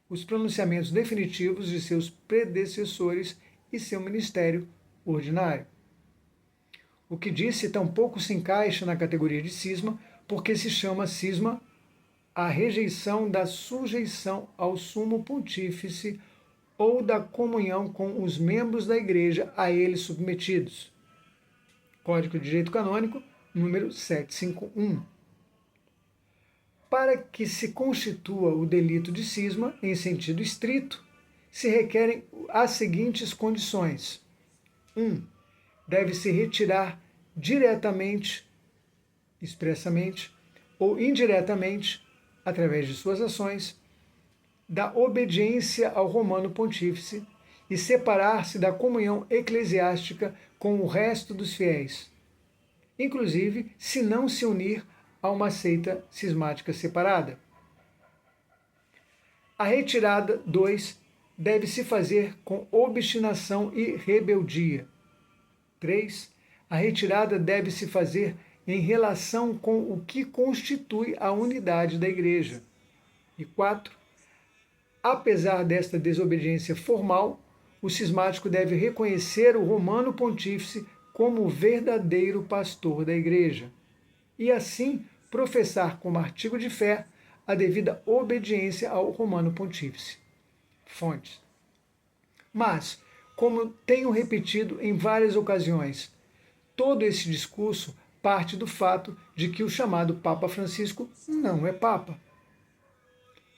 os pronunciamentos definitivos de seus predecessores e seu ministério ordinário. O que disse tampouco se encaixa na categoria de cisma, porque se chama cisma a rejeição da sujeição ao sumo pontífice ou da comunhão com os membros da Igreja a ele submetidos. Código de Direito Canônico, número 751. Para que se constitua o delito de cisma, em sentido estrito, se requerem as seguintes condições. 1. Deve-se retirar diretamente, expressamente ou indiretamente, através de suas ações, da obediência ao Romano Pontífice e separar-se da comunhão eclesiástica com o resto dos fiéis, inclusive se não se unir a uma seita cismática separada. A retirada, 2, deve-se fazer com obstinação e rebeldia. 3. A retirada deve-se fazer em relação com o que constitui a unidade da Igreja. E 4. Apesar desta desobediência formal, o cismático deve reconhecer o Romano Pontífice como o verdadeiro pastor da Igreja, e assim professar como artigo de fé a devida obediência ao Romano Pontífice. Fontes. Mas, como tenho repetido em várias ocasiões, todo esse discurso parte do fato de que o chamado Papa Francisco não é Papa.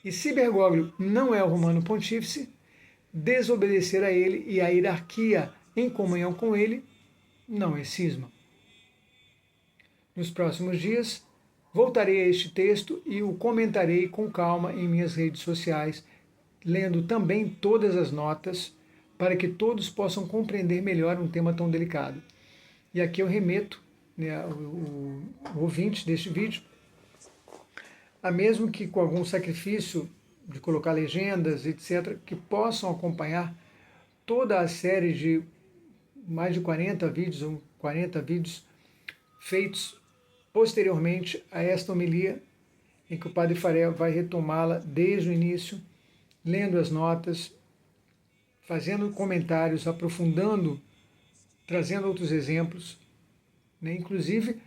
E se Bergoglio não é o Romano Pontífice, desobedecer a ele e à hierarquia em comunhão com ele não é cisma. Nos próximos dias, voltarei a este texto e o comentarei com calma em minhas redes sociais, lendo também todas as notas, para que todos possam compreender melhor um tema tão delicado. E aqui eu remeto, né, o ouvinte deste vídeo, a mesmo que com algum sacrifício de colocar legendas, etc., que possam acompanhar toda a série de mais de 40 vídeos, ou 40 vídeos feitos posteriormente a esta homilia, em que o Padre Faré vai retomá-la desde o início, lendo as notas, fazendo comentários, aprofundando, trazendo outros exemplos, né? Inclusive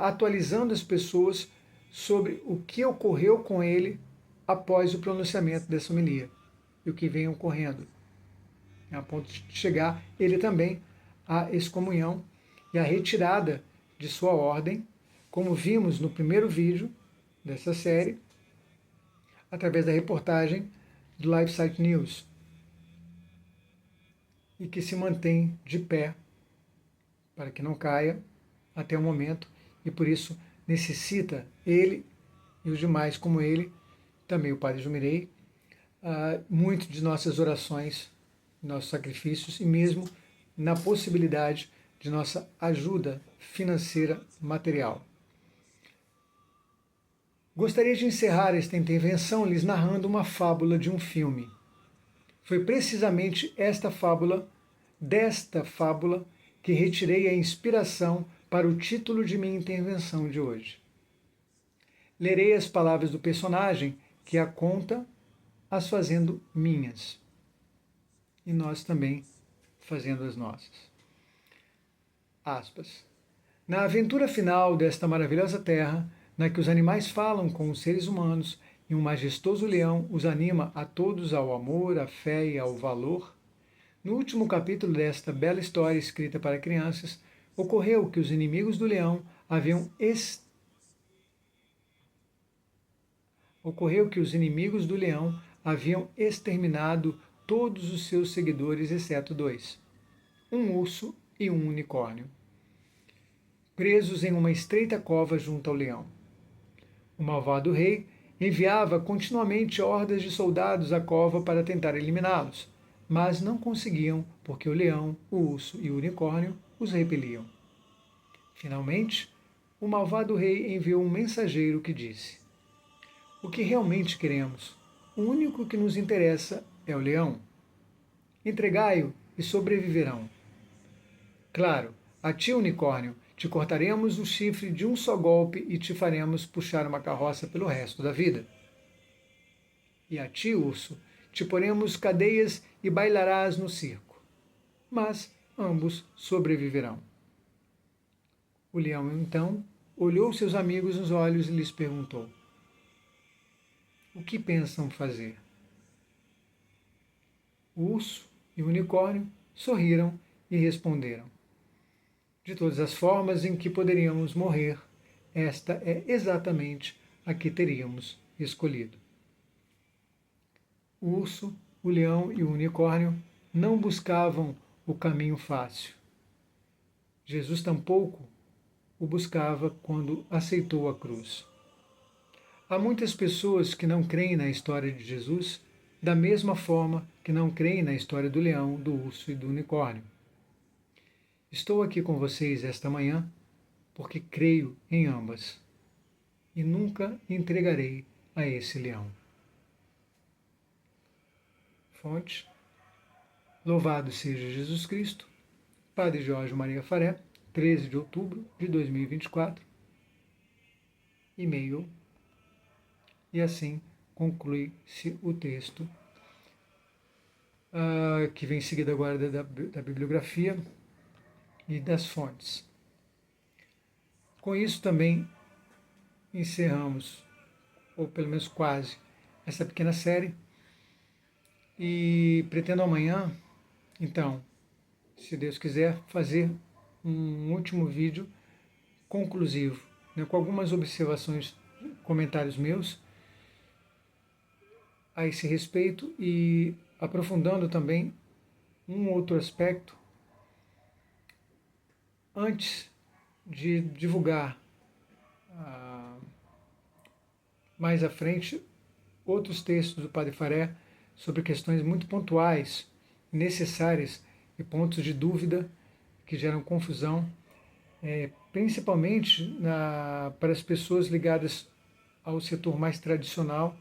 atualizando as pessoas sobre o que ocorreu com ele após o pronunciamento dessa homilia e o que vem ocorrendo, a ponto de chegar ele também à excomunhão e à retirada de sua ordem, como vimos no primeiro vídeo dessa série, através da reportagem do LifeSite News, e que se mantém de pé para que não caia até o momento, e por isso necessita ele e os demais como ele, também o Padre Jumirei, muito de nossas orações, nossos sacrifícios e mesmo na possibilidade de nossa ajuda financeira material. Gostaria de encerrar esta intervenção lhes narrando uma fábula de um filme. Foi precisamente desta fábula, que retirei a inspiração para o título de minha intervenção de hoje. Lerei as palavras do personagem que a conta, as fazendo minhas. E nós também fazendo as nossas. Aspas. Na aventura final desta maravilhosa terra, na que os animais falam com os seres humanos e um majestoso leão os anima a todos ao amor, à fé e ao valor, no último capítulo desta bela história escrita para crianças, ocorreu que os inimigos do leão haviam exterminado todos os seus seguidores, exceto 2, um urso e um unicórnio, presos em uma estreita cova junto ao leão. O malvado rei enviava continuamente hordas de soldados à cova para tentar eliminá-los, mas não conseguiam porque o leão, o urso e o unicórnio os repeliam. Finalmente, o malvado rei enviou um mensageiro que disse: o que realmente queremos, o único que nos interessa é o leão. Entregai-o e sobreviverão. Claro, a ti, unicórnio, te cortaremos o chifre de um só golpe e te faremos puxar uma carroça pelo resto da vida. E a ti, urso, te poremos cadeias e bailarás no circo. Mas ambos sobreviverão. O leão, então, olhou seus amigos nos olhos e lhes perguntou: o que pensam fazer? O urso e o unicórnio sorriram e responderam: de todas as formas em que poderíamos morrer, esta é exatamente a que teríamos escolhido. O urso, o leão e o unicórnio não buscavam o caminho fácil. Jesus tampouco o buscava quando aceitou a cruz. Há muitas pessoas que não creem na história de Jesus, da mesma forma que não creem na história do leão, do urso e do unicórnio. Estou aqui com vocês esta manhã porque creio em ambas e nunca entregarei a esse leão. Fonte: Louvado seja Jesus Cristo. Padre Jorge Maria Faré, 13 de outubro de 2024. E-mail. E assim conclui-se o texto, que vem seguido agora da bibliografia e das fontes. Com isso também encerramos, ou pelo menos quase, essa pequena série. E pretendo amanhã, então, se Deus quiser, fazer um último vídeo conclusivo, né, com algumas observações, comentários meus a esse respeito e aprofundando também um outro aspecto antes de divulgar mais à frente outros textos do Padre Faré sobre questões muito pontuais, necessárias e pontos de dúvida que geram confusão, principalmente para as pessoas ligadas ao setor mais tradicional,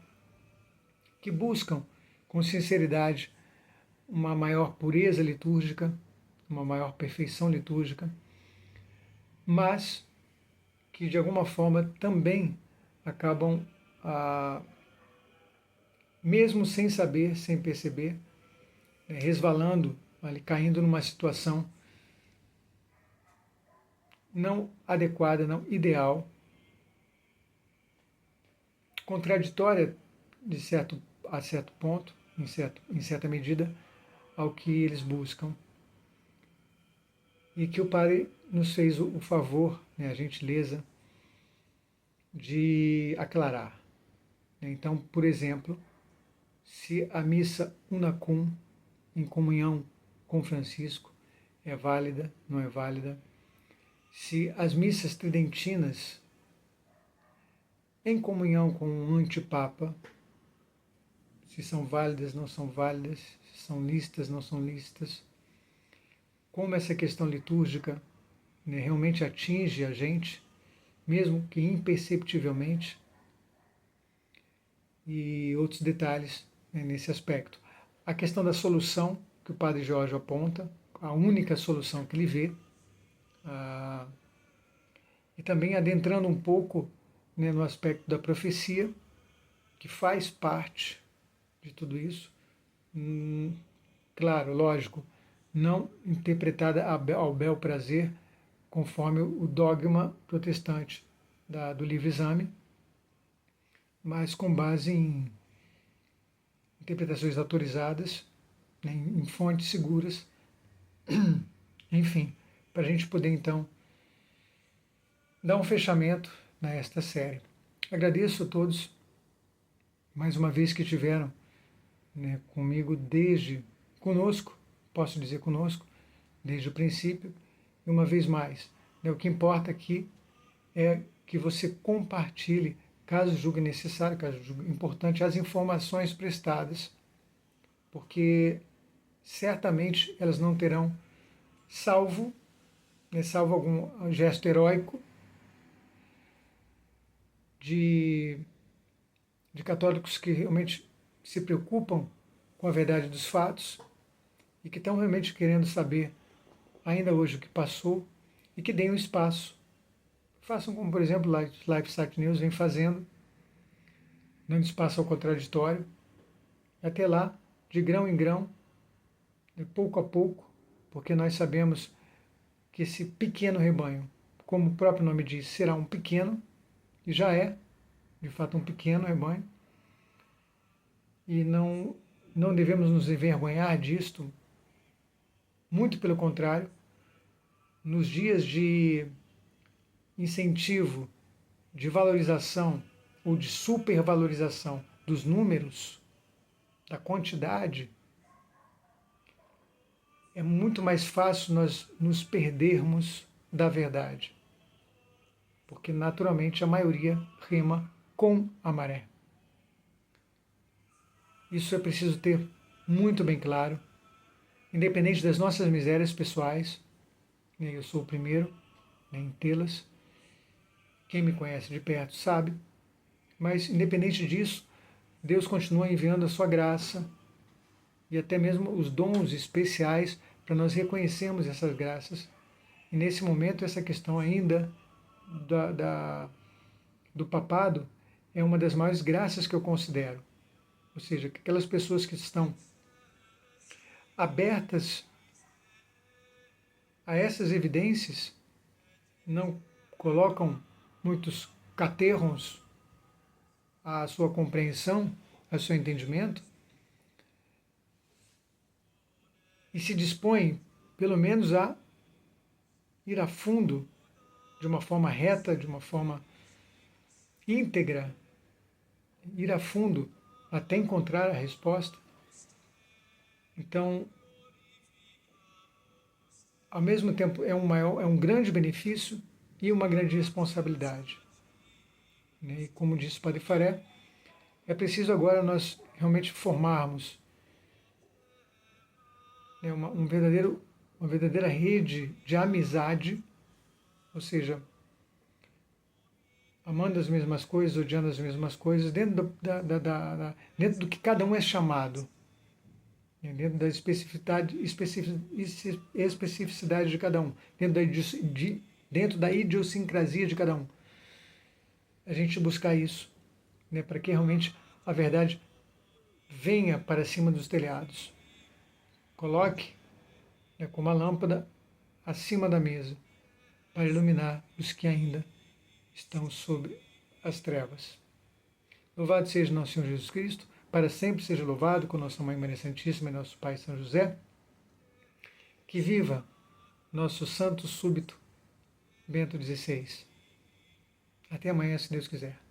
que buscam com sinceridade uma maior pureza litúrgica, uma maior perfeição litúrgica, mas que de alguma forma também acabam, mesmo sem saber, sem perceber, resvalando, ali, caindo numa situação não adequada, não ideal, contraditória a certo ponto, em certa medida, ao que eles buscam. E que o Padre nos fez o favor, né, a gentileza, de aclarar. Então, por exemplo, se a missa unacum, em comunhão com Francisco, é válida, não é válida, se as missas tridentinas, em comunhão com um antipapa, se são válidas, não são válidas, se são lícitas, não são lícitas, como essa questão litúrgica, né, realmente atinge a gente, mesmo que imperceptivelmente, e outros detalhes, né, nesse aspecto. A questão da solução que o Padre Jorge aponta, a única solução que ele vê, e também adentrando um pouco, né, no aspecto da profecia, que faz parte de tudo isso. Claro, lógico, não interpretada ao bel prazer, conforme o dogma protestante do livre-exame, mas com base em interpretações autorizadas, né, em fontes seguras, enfim, para a gente poder então dar um fechamento nesta série. Agradeço a todos, mais uma vez, que estiveram, né, conosco, posso dizer conosco, desde o princípio, e uma vez mais, né, o que importa aqui é que você compartilhe, caso julgue necessário, caso julgue importante, as informações prestadas, porque certamente elas não terão, salvo algum gesto heróico de católicos que realmente se preocupam com a verdade dos fatos e que estão realmente querendo saber ainda hoje o que passou e que deem um espaço. Façam como, por exemplo, LifeSite News vem fazendo, dando espaço ao contraditório, até lá, de grão em grão, de pouco a pouco, porque nós sabemos que esse pequeno rebanho, como o próprio nome diz, será um pequeno, e já é, de fato, um pequeno rebanho, e não devemos nos envergonhar disto, muito pelo contrário, nos dias de incentivo, de valorização ou de supervalorização dos números, da quantidade, é muito mais fácil nós nos perdermos da verdade, porque naturalmente a maioria rema com a maré. Isso é preciso ter muito bem claro, independente das nossas misérias pessoais, né, eu sou o primeiro, né, em tê-las, quem me conhece de perto sabe, mas independente disso, Deus continua enviando a sua graça e até mesmo os dons especiais para nós reconhecermos essas graças. E nesse momento, essa questão ainda do papado é uma das maiores graças que eu considero. Ou seja, que aquelas pessoas que estão abertas a essas evidências não colocam muitos caterros à sua compreensão, ao seu entendimento, e se dispõe, pelo menos, a ir a fundo, de uma forma reta, de uma forma íntegra, ir a fundo até encontrar a resposta. Então, ao mesmo tempo, é um grande benefício e uma grande responsabilidade. E como disse o Padre Faré, é preciso agora nós realmente formarmos uma verdadeira rede de amizade, ou seja, amando as mesmas coisas, odiando as mesmas coisas, dentro dentro do que cada um é chamado, dentro da especificidade de cada um, dentro da idiosincrasia de cada um. A gente buscar isso, para que realmente a verdade venha para cima dos telhados. Coloque como uma lâmpada acima da mesa para iluminar os que ainda estão sob as trevas. Louvado seja nosso Senhor Jesus Cristo, para sempre seja louvado com nossa Mãe Maria Santíssima e nosso Pai São José. Que viva nosso santo súbito Bento XVI. Até amanhã, se Deus quiser.